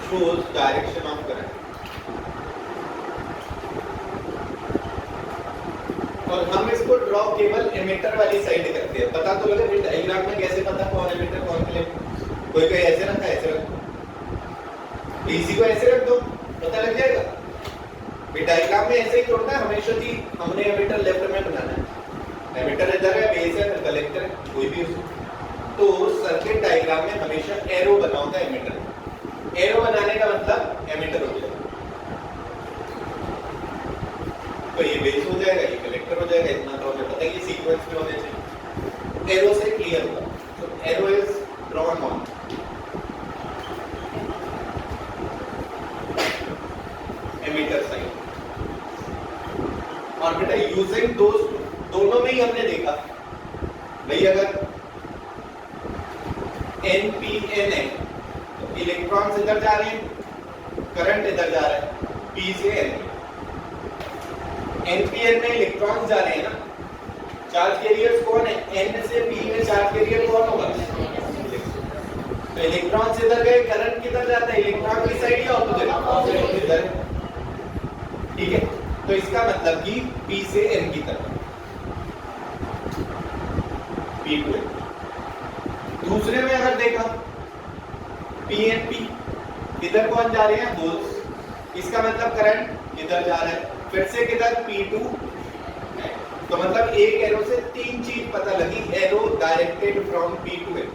शोज डायरेक्शन ऑफ करंट, और हम इसको ड्रॉ केवल एमिटर वाली साइड करते हैं। पता तो लगे डायग्राम में कैसे पता कौन एमिटर कौन कलेक्टर, कोई कोई ऐसे रखा ऐसे रखो, इसी को ऐसे रख दो पता लग जाएगा। डायग्राम में ऐसे ही छोड़ना है हमेशा जी, हमने एमिटर लेफ्ट में बनाना है, एमिटर इधर है, बेस है, कलेक्टर है, कोई भी हो। तो सर्किट डायग्राम में हमेशा एरो बना होता है एमिटर। एरो बनाने का मतलब एमिटर हो जाएगा, तो ये बेस हो जाएगा, ये कलेक्टर हो जाएगा। इतना तो हमें पता है कि सीक्वेंस में होने चाहिए। एरो से क्लियर होगा, तो arrow is drawn on emitter side. और बेटा यूजिंग दोनों में ही हमने देखा भाई, अगर NPN है तो इलेक्ट्रॉन्स इधर जा रहे हैं, करंट इधर जा रहा है, P से N। NPN में इलेक्ट्रॉन्स जा रहे हैं ना, चार्ज कैरियर्स कौन है, N से P में चार्ज कैरियर कौन होगा, तो इलेक्ट्रॉन्स इधर गए, करंट किधर जाता है, इलेक्ट्रॉन की साइड या ऑपोजिट इधर, ठीक है। तो इसका मतलब कि P से N की तरफ, P to N। दूसरे में अगर देखा PNP, इधर कौन जा रहे हैं, होल्स, इसका मतलब करंट इधर जा रहा है, फिर से किधर, P to N। तो मतलब एक एरो से तीन चीज पता लगी, arrow directed from P to N।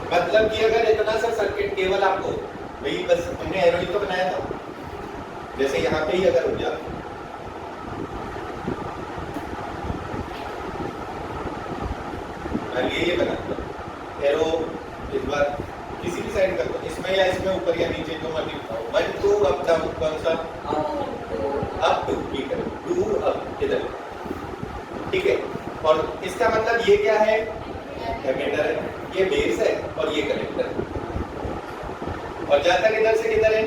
मतलब कि अगर इतना सा सर्किट केवल आपको भाई, बस हमने एरो ही तो बनाया था, जैसे यहाँ पे ही अगर हो जाए, ये बना एरो, इस बार किसी भी साइड कर दो, इसमें या इसमें, ऊपर या नीचे, जो मर्जी बताओ, 1 2 अप डाउन, कौन सा, अप टू, ठीक है, 2 अप इधर, ठीक है। और इसका मतलब ये क्या है, एमिटर है, ये बेस है और ये कलेक्टर है, और जाता किधर से किधर है,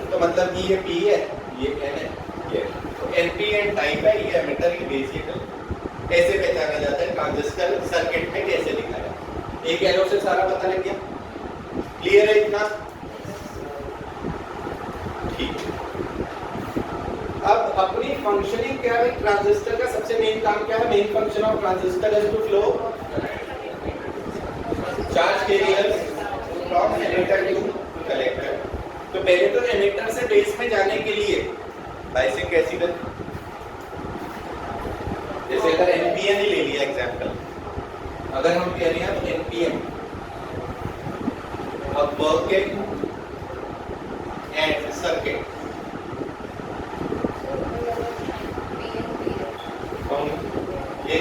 तो मतलब कि ये P है, ये N है, ये तो NPN टाइप है, ये एमिटर, ये बेस, ये कलेक्टर। कैसे पहचाना जाता है, ट्रांजिस्टर सर्किट में कैसे लिखा है, एक एरो से सारा पता लग गया, क्लियर है इतना, ठीक। अब अपनी फंक्शनिंग क्या है, ट्रांजिस्टर का सबसे मेन काम क्या है, main function of transistor is to flow charge carriers from emitter to collector. तो पहले तो एमिटर से बेस में जाने के लिए बायसिंग कैसी करते, जैसे अगर NPN ही ले लिया एग्जांपल, अगर हम कह रहे हैं NPN, अब वर्किंग एंड सर्किट, ये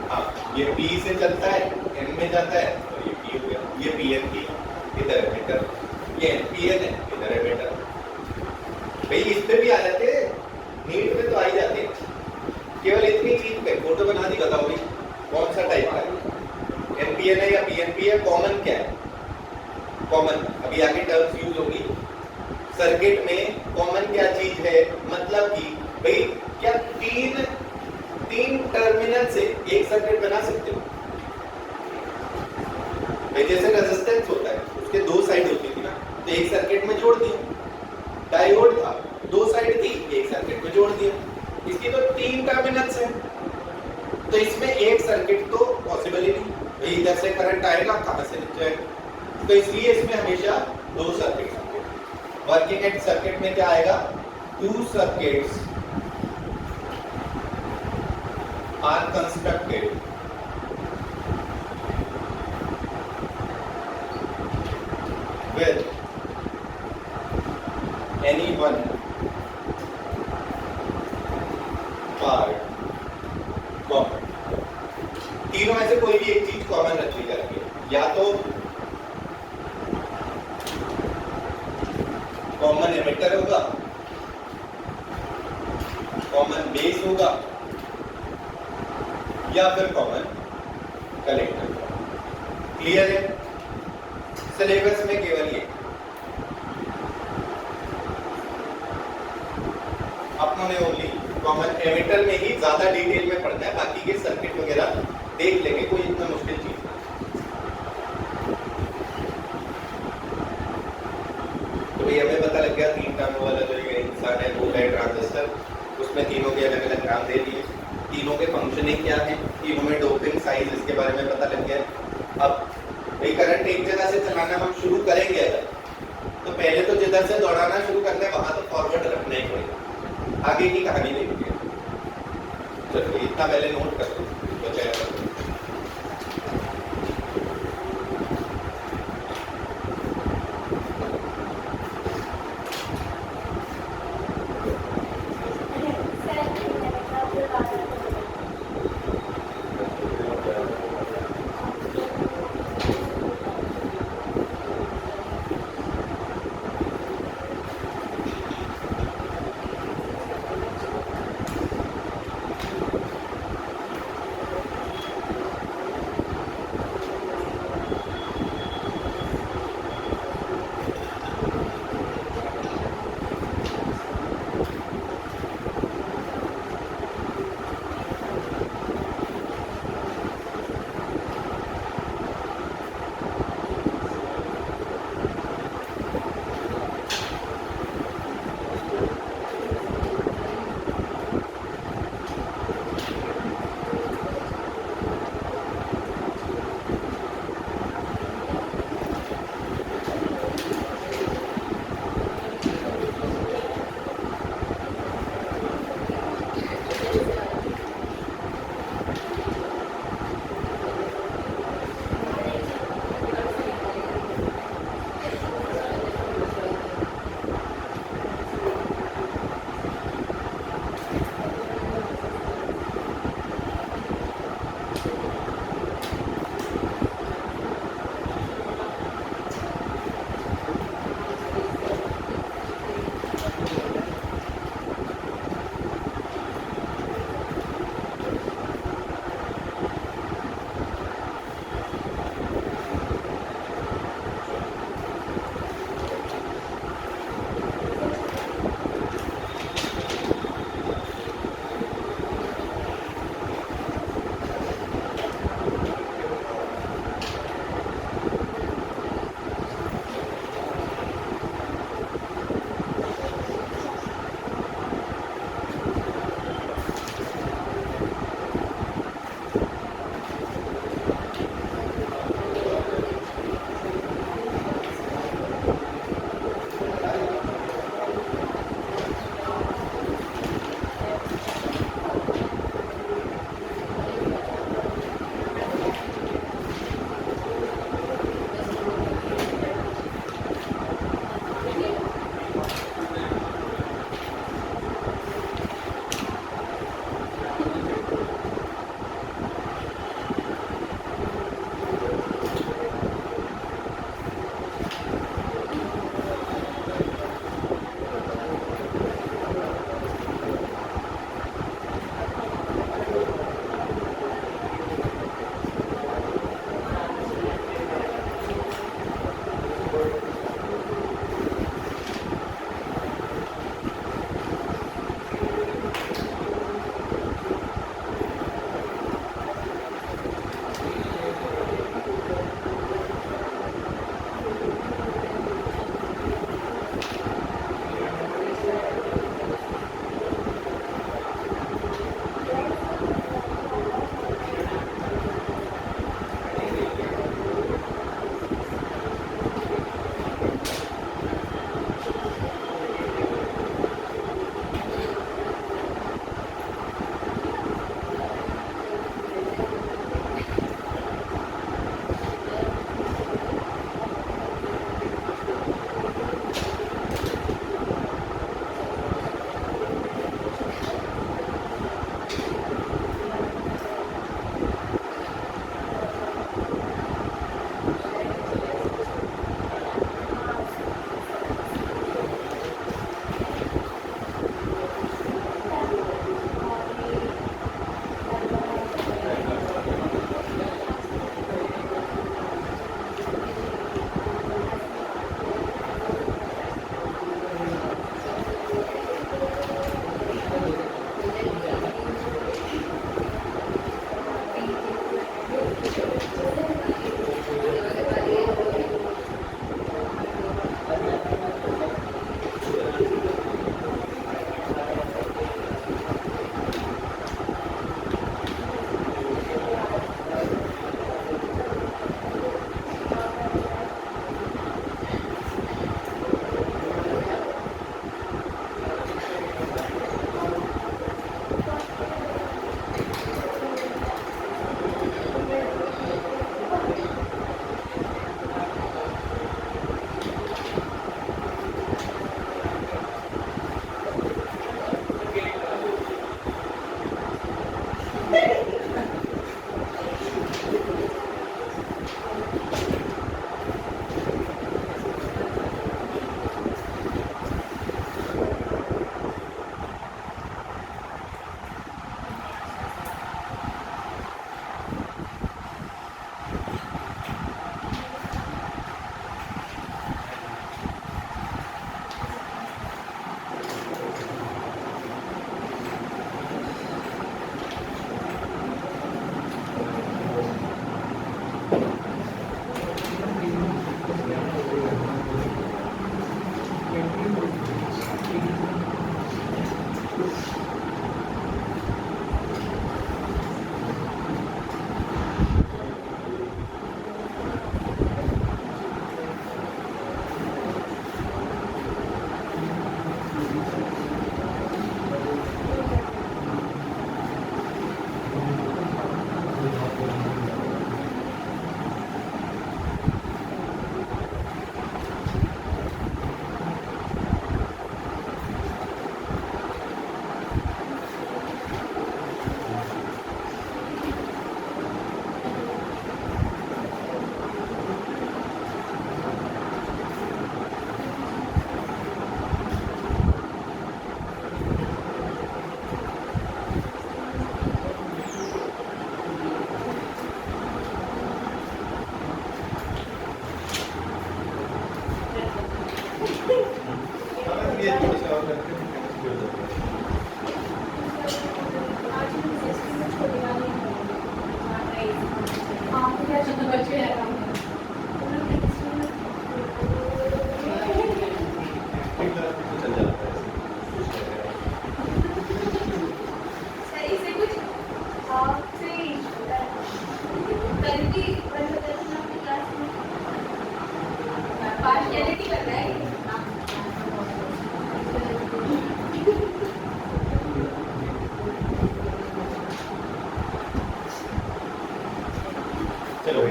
हाँ, ये P से चलता है, N में जाता है, तो ये P हो गया, ये PNP, इधर एमिटर, ये NPN है, इधर एमिटर। भाई इस पे भी आ जाते हैं, नीट में तो आ ही जाते हैं, केवल इतनी चीज पे फोटो बना दी, बताओ भाई कौन सा टाइप का है, NPN है या PNP है, कॉमन क्या है, कॉमन अभी आगे टर्म्स यूज होगी। सर्किट में कॉमन क्या चीज है, मतलब कि भाई क्या तीन टर्मिनल से एक सर्किट बना सकते हो, भाई जैसे रेजिस्टेंस होता है, उसके दो साइड होती थी ना, तो एक सर्किट में जोड़ दिया, डायोड था, दो साइड थी, एक सर्किट में जोड़ दिया, इसकी तो तीन टर्मिनल्स है, तो इसमें एक सर्किट तो पॉसिबल ही नहीं, भाई इधर से करंट आएगा, कहां से जाएगा, तो इसलिए इसमें हमेशा दो सर्किट होंगे। वर्किंग एट सर्किट में क्या आएगा, two circuits are constructed with any one part common। तीनों में से कोई भी एक चीज कॉमन रखनी करके, या तो कॉमन एमिटर होगा, कॉमन बेस होगा, या फिर कॉमन कलेक्टर। क्लियर है? सिलेबस में केवल ये अपनों ने ओनली कॉमन एमिटर में ही ज्यादा डिटेल में पढ़ना है, बाकी के सर्किट वगैरह देख लेंगे, कोई इतना मुश्किल चीज नहीं। तो ये हमें पता लग गया 3 टर्म वाला जो ये इंसान है वो है ट्रांजिस्टर, उसमें तीनों के अलग अलग नाम दे दिए, तीनों के फंक्शनिंग क्या है, तीनों में डोपिंग साइज इसके बारे में पता लग गया। अब भाई करंट एक जगह से चलाना हम शुरू करेंगे अगर, तो पहले तो जिधर से दौड़ाना शुरू करना है वहां तो फॉरवर्ड रखना ही पड़ेगा, आगे की कहानी देखिए। चलिए इतना पहले नोट कर दो तो चलेगा।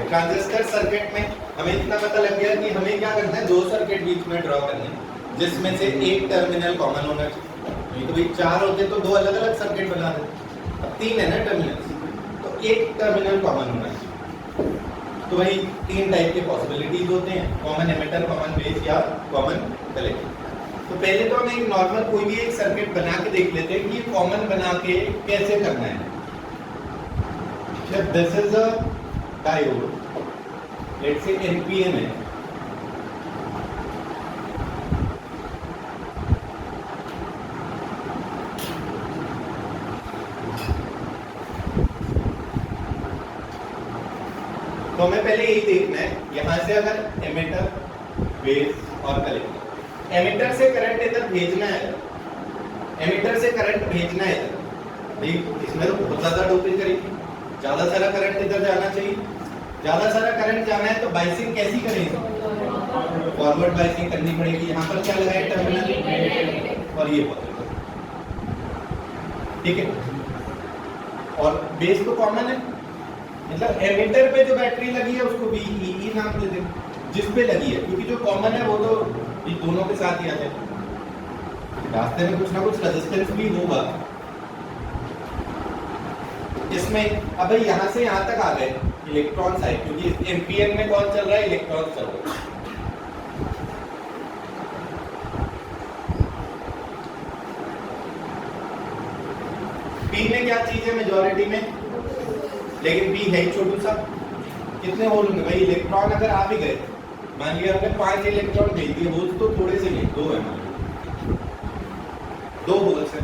ट्रांजिस्टर सर्किट में हमें इतना पता लग गया कि हमें क्या करना है, दो सर्किट बीच में ड्रॉ करने हैं जिसमें से एक टर्मिनल कॉमन होना चाहिए। नहीं तो भाई चार होते तो दो अलग अलग सर्किट बना देते, अब तीन है ना टर्मिनल्स, तो एक टर्मिनल कॉमन होना चाहिए। तो भाई तीन टाइप के पॉसिबिलिटीज होते हैं, कॉमन एमिटर, कॉमन बेस या कॉमन कलेक्टर। तो पहले तो हम एक नॉर्मल कोई भी एक सर्किट बना के देख लेते हैं कि ये कॉमन बना के कैसे करना है। This is a diode, let's say NPN है, तो हमें पहले यही देखना है यहां से अगर एमिटर, बेस और कलेक्टर, एमिटर से करंट इधर भेजना है, एमिटर से करंट भेजना है इधर, इसमें तो बहुत ज्यादा डोपिंग करेगी, ज्यादा सारा करंट इधर जाना चाहिए। ज्यादा सारा करंट जाना है तो बाइसिंग कैसी करेंगे, फॉरवर्ड बाइसिंग करनी पड़ेगी। यहाँ पर क्या लगाए, टर्मिनल, और ये पॉजिटिव, ठीक है। और बेस तो कॉमन है, मतलब एमिटर पे जो बैटरी लगी है उसको VEE नाम दे दें, जिस पे लगी है, क्योंकि जो कॉमन है वो तो ये दोनों के साथ ही आ जाए। रास्ते में कुछ ना कुछ रेजिस्टेंस भी होगा इसमें। अब यहाँ से यहाँ तक आ गए इलेक्ट्रॉन्स आए, क्योंकि NPN में कौन चल रहा है, इलेक्ट्रॉन चल रहा है। P में क्या चीज है मेजॉरिटी में, लेकिन P है ही छोटू सा, कितने होल होंगे भाई, इलेक्ट्रॉन अगर आ भी गए, मान लिया हमने 5 इलेक्ट्रॉन भेज दिए, होल्स तो थोड़े से नहीं, 2 है मान लो, 2 होल्स है,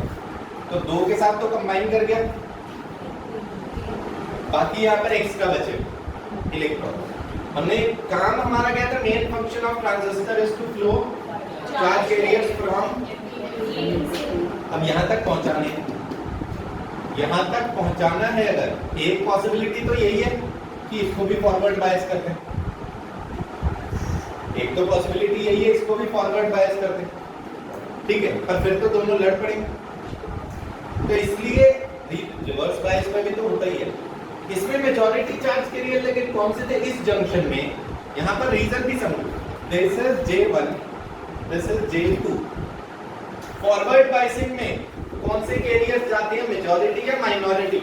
तो 2 के साथ तो कंबाइन कर गया, बाकी यहाँ पर एक्स्ट्रा बचे इलेक्ट्रॉन। हमने काम हमारा क्या था, main function of transistor is to flow charge carriers from, अब यहाँ तक पहुंचाने हैं, यहाँ तक पहुंचाना है। अगर एक पॉसिबिलिटी तो यही है कि इसको भी फॉरवर्ड बायस करते हैं, एक तो पॉसिबिलिटी यही है इसको भी फॉरवर्ड बायस करते हैं, ठीक है, पर फिर तो दोनों लड़ पड़ेंगे। तो इसलिए रिवर्स बायस में भी तो होता ही है। इसमें मेजॉरिटी चार्ज कैरियर लेकिन कौन से थे, इस जंक्शन में, यहाँ पर रीजन भी समझो, this is J1, this is J2। Forward biasing में कौन से कैरियर्स जाते हैं, मेजॉरिटी या माइनॉरिटी,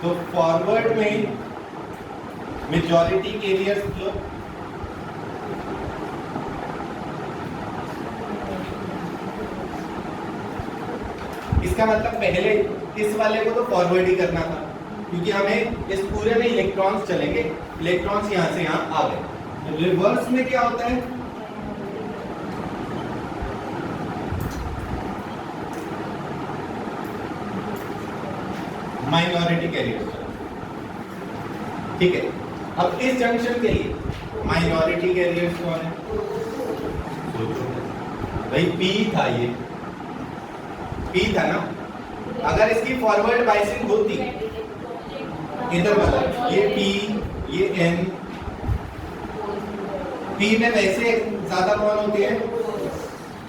तो फॉरवर्ड में मेजॉरिटी कैरियर्स फ्लो, इसका मतलब पहले इस वाले को तो फॉरवर्ड ही करना था, क्योंकि हमें इस पूरे में इलेक्ट्रॉन्स चलेंगे, इलेक्ट्रॉन्स यहां से यहां आ गए। तो रिवर्स में क्या होता है, माइनॉरिटी कैरियर्स, ठीक है। अब इस जंक्शन के लिए माइनॉरिटी कैरियर्स कौन है, भाई पी था, ये पी था ना। अगर इसकी फॉरवर्ड बाइसिंग होती इधर वाला, ये पी ये एन, पी में वैसे ज्यादा कौन होती है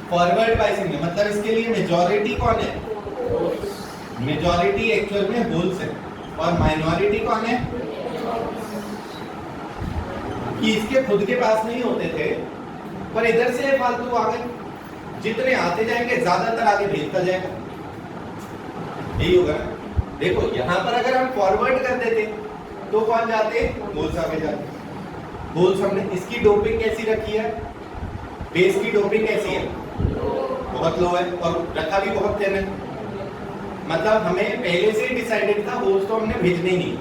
फॉरवर्ड बाइसिंग में, मतलब इसके लिए मेजॉरिटी कौन है, मेजॉरिटी एक्चुअल में होल्स है, और माइनॉरिटी कौन है कि इसके खुद के पास नहीं होते थे, पर इधर से फालतू आ गए, जितने आते जाएंगे ज्यादातर आगे भेजता जाएगा, यही होगा ना। देखो यहां पर अगर हम फॉरवर्ड कर देते तो कौन जाते, होल्स आगे जाते। होल्स हमने, इसकी डोपिंग कैसी रखी है, बेस की डोपिंग कैसी है, बहुत लो है, और रखा भी बहुत थिन है, मतलब हमें पहले से ही डिसाइडेड था होल्स तो हमने भेजने ही नहीं,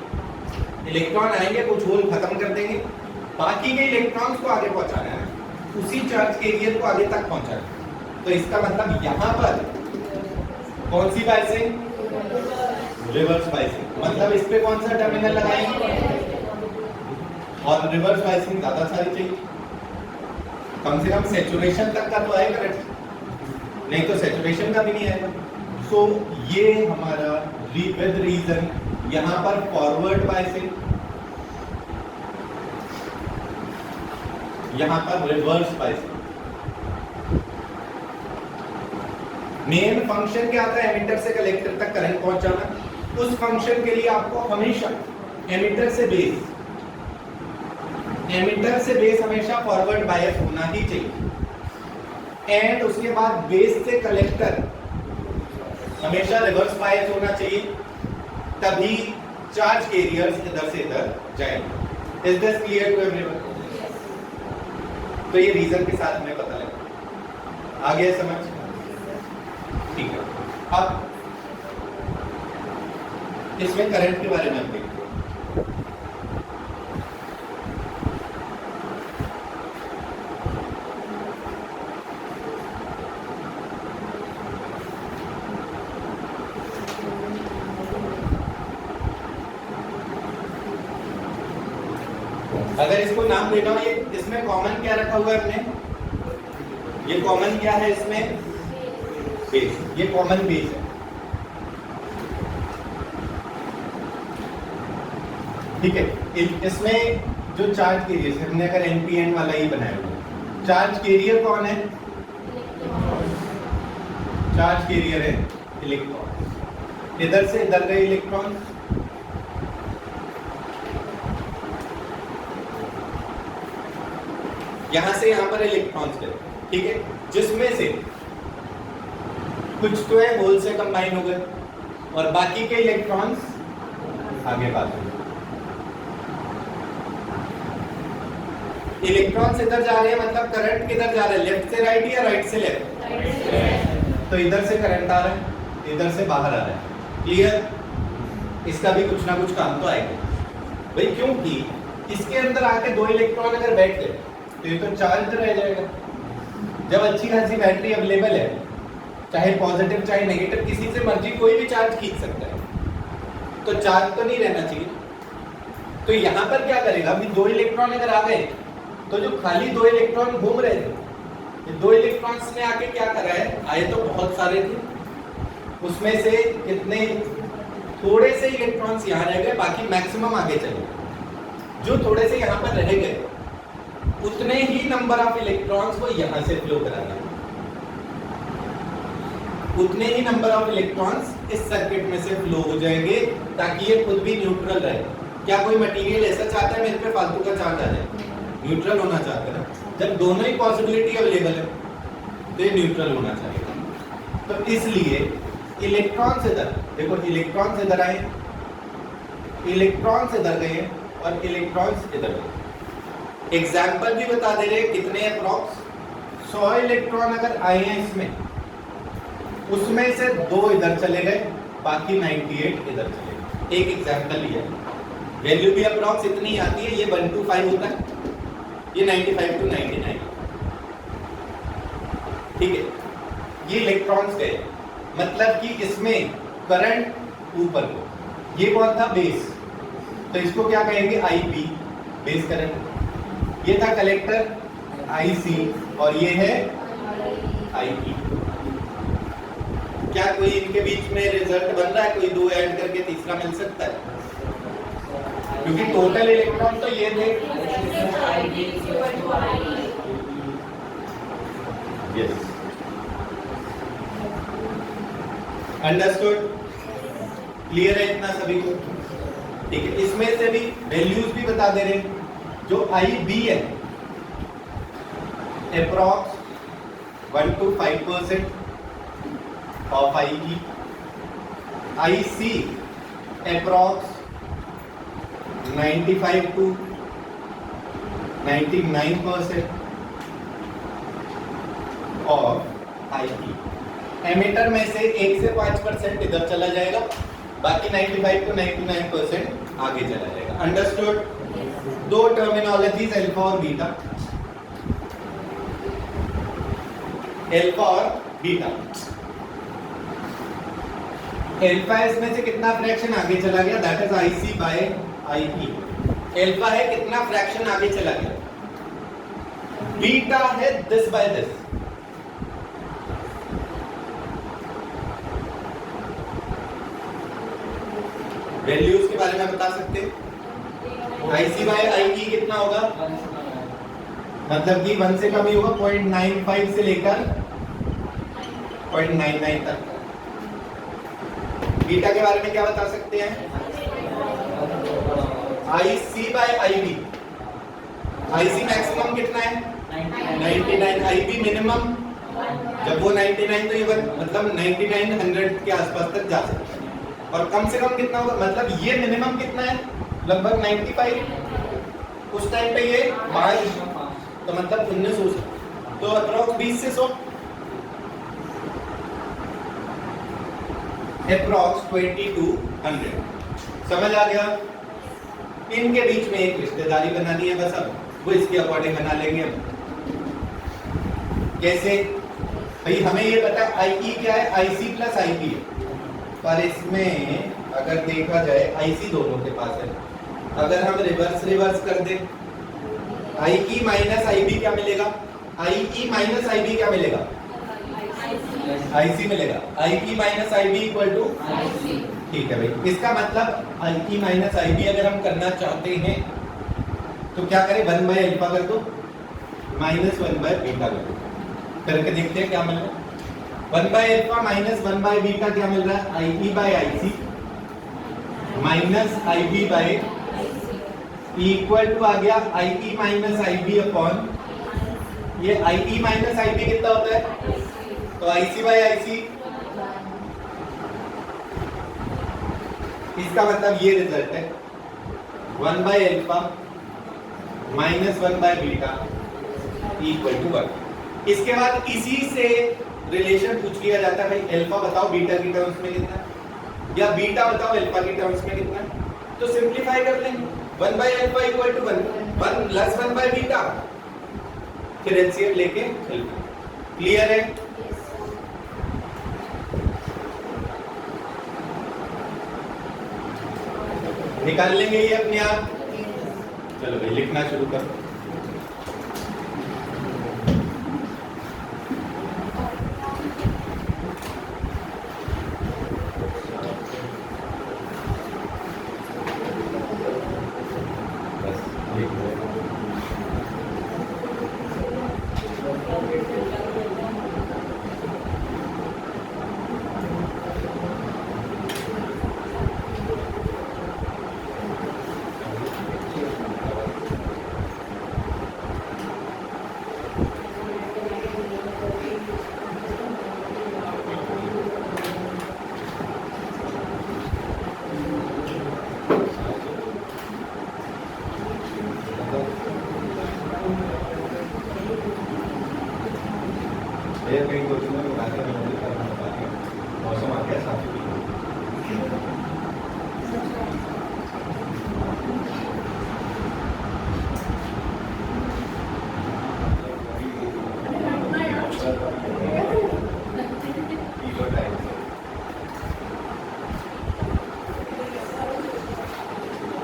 इलेक्ट्रॉन आएंगे कुछ होल खत्म कर देंगे, बाकी के इलेक्ट्रॉन्स को आगे पहुंचाना है, उसी चार्ज कैरियर को आगे तक पहुंचाना है। तो इसका मतलब यहां पर कौन सी बाइसिंग, रिवर्स बाइसिंग, मतलब इस पे कौन सा टर्मिनल लगाएंगे, और रिवर्स बाइसिंग ज्यादा सारी चाहिए, कम से कम सैचुरेशन तक का तो आए करंट, नहीं तो सैचुरेशन का भी नहीं आएगा। सो ये हमारा विद रीजन यहां पर फॉरवर्ड बाइसिंग, यहां पर रिवर्स बाइसिंग। मेन फंक्शन क्या आता है, एमिटर से कलेक्टर तक करंट पहुंचाना, उस फंक्शन के लिए आपको हमेशा एमिटर से बेस, एमिटर से बेस हमेशा फॉरवर्ड बायस होना ही चाहिए, एंड उसके बाद बेस से कलेक्टर हमेशा रिवर्स बायस होना चाहिए, तभी चार्ज कैरियर्स इधर से इधर जाएंगे। Is this clear to everyone? तो ये रीजन के साथ हमें पता लगा, आ गया समझ? ठीक है, अब इसमें करंट के बारे में हम देखते हैं। अगर इसको नाम देना हो, ये इसमें कॉमन क्या रखा हुआ है हमने, ये कॉमन क्या है इसमें, बेस, ये कॉमन बेस है, ठीक है। इसमें जो चार्ज कैरियर, हमने अगर एनपीएन वाला ही बनाया हुआ, चार्ज कैरियर कौन है, चार्ज कैरियर है इलेक्ट्रॉन, इधर से इधर गए इलेक्ट्रॉन, यहां से यहां पर इलेक्ट्रॉन्स गए, ठीक है, जिसमें से कुछ तो है होल से कंबाइन हो गए, और बाकी के इलेक्ट्रॉन्स आगे बात हो, इलेक्ट्रॉन्स इधर जा रहे हैं, मतलब करंट किधर जा रहा है, लेफ्ट से राइट या राइट से लेफ्ट, तो इधर से करंट आ रहा है, इधर से बाहर आ रहा है, क्लियर? इसका भी कुछ ना कुछ काम तो आएगा भाई, क्योंकि इसके अंदर आके दो इलेक्ट्रॉन अगर बैठ गए तो ये तो चार्ज रह जाएगा। जब अच्छी खासी बैटरी अवेलेबल है, चाहे पॉजिटिव चाहे नेगेटिव, किसी से मर्जी कोई भी चार्ज खींच सकता है, तो चार्ज तो नहीं रहना चाहिए। तो यहां पर क्या करेगा, अभी दो इलेक्ट्रॉन अगर आ गए, तो जो खाली दो इलेक्ट्रॉन घूम रहे थे, ये दो इलेक्ट्रॉन्स ने आके क्या करा है, आए तो बहुत सारे थे, उसमें से कितने, थोड़े से इलेक्ट्रॉन्स यहाँ रह गए, बाकी मैक्सिमम आगे चले। जो थोड़े से यहाँ पर रह गए, उतने ही नंबर ऑफ इलेक्ट्रॉन्स को यहां से फ्लो कराना, उतने ही नंबर ऑफ इलेक्ट्रॉन्स इस सर्किट में से फ्लो हो जाएंगे, ताकि ये खुद भी न्यूट्रल रहे। क्या कोई मटेरियल ऐसा चाहता है मेरे पे फालतू का चार्ज आ जाए, न्यूट्रल होना चाहता है ना। जब दोनों ही पॉसिबिलिटी अवेलेबल है तो ये न्यूट्रल होना चाहिए। तो इसलिए इलेक्ट्रॉन्स इधर, देखो इलेक्ट्रॉन्स इधर आए, इलेक्ट्रॉन्स इधर गए और इलेक्ट्रॉन्स इधर गए। एग्जाम्पल भी बता दे रहे कितने अप्रॉक्स 100 इलेक्ट्रॉन अगर आए हैं इसमें, उसमें से 2 इधर चले गए, बाकी 98 इधर चले गए। एक एग्जाम्पल लिया, वैल्यू भी अप्रॉक्स इतनी आती है, ये 1 to 5 होता है, ये 95 to 99, ठीक है। ये इलेक्ट्रॉन्स गए, मतलब कि इसमें करंट ऊपर को, ये कौन था, बेस, तो इसको क्या कहेंगे, आईपी, बेस करंट। ये था कलेक्टर, IC और ये है IE। क्या कोई इनके बीच में रिजल्ट बन रहा है? कोई दो ऐड करके तीसरा मिल सकता है? क्योंकि टोटल इलेक्ट्रॉन तो ये थे। यस, अंडरस्टूड, क्लियर है इतना सभी को? ठीक है, इसमें से भी वैल्यूज भी बता दे रहे हैं। जो IB है approx 1 to 5% of IE, IC approx 95 to 99% of IE। Emitter में से 1 से 5% इधर चला जाएगा, बाकी 95 to 99% आगे चला जाएगा। अंडरस्टूड? दो टर्मिनोलॉजीज अल्फा और बीटा। अल्फा और बीटा। अल्फा इसमें से कितना फ्रैक्शन आगे चला गया? That is IC by IE। Alpha है कितना फ्रैक्शन आगे चला गया? बीटा है दिस बाय दिस। वैल्यूज के बारे में बता सकते हैं? IC बाय IE कितना होगा? मतलब कि 1 से कम ही होगा, 0.95 से लेकर 0.99 तक। बीटा के बारे में क्या बता सकते हैं? IC by IB। IC maximum कितना है? 99। IB मिनिमम, जब वो 99 तो ये मतलब 99 100 के आसपास तक जा सकता है। और कम से कम कितना होगा? मतलब ये मिनिमम कितना है? लगभग 95। उस टाइम पे ये 5, तो मतलब 1900 से, तो अप्रॉक्स 20 से 100, अप्रॉक्स 20 to 100। समझ आ गया? इनके बीच में एक रिश्तेदारी बनानी है बस, अब वो इसके अकॉर्डिंग बना लेंगे हम। कैसे भाई? हमें ये पता है IE क्या है, IC प्लस IB है, पर इसमें अगर देखा जाए IC दोनों के पास है। अगर हम रिवर्स कर दें, IE माइनस IB क्या मिलेगा? IE माइनस IB क्या मिलेगा? IC मिलेगा। IE minus IB equal to IC। ठीक है भाई, इसका मतलब IE माइनस IB अगर हम करना चाहते हैं तो क्या करें? 1 बाय अल्फा कर दो माइनस 1 बाय बीटा कर दो, करके देखते हैं क्या मिल रहा है। 1 by alpha minus 1 by beta क्या मिल रहा है? IE by IC minus IB by equal to आ गया IE माइनस IB अपॉन ये IE माइनस IB कितना होता है? तो IC बाय IC। इसका मतलब ये रिजल्ट है 1 by alpha minus 1 by beta equal to 1। इसके बाद इसी से रिलेशन पूछ लिया जाता है, भाई अल्फा बताओ बीटा की टर्म्स में कितना है, या बीटा बताओ अल्फा की टर्म्स में कितना है। तो सिंप्लीफाई कर लेंगे, 1 by alpha equal to 1 plus 1 by beta, फिर एलसीएम लेके अल्फा। क्लियर है? निकाल लेंगे ये अपने आप। चलो भाई लिखना शुरू करो। कहीं कोचिंग में मौसम आ गया साथ।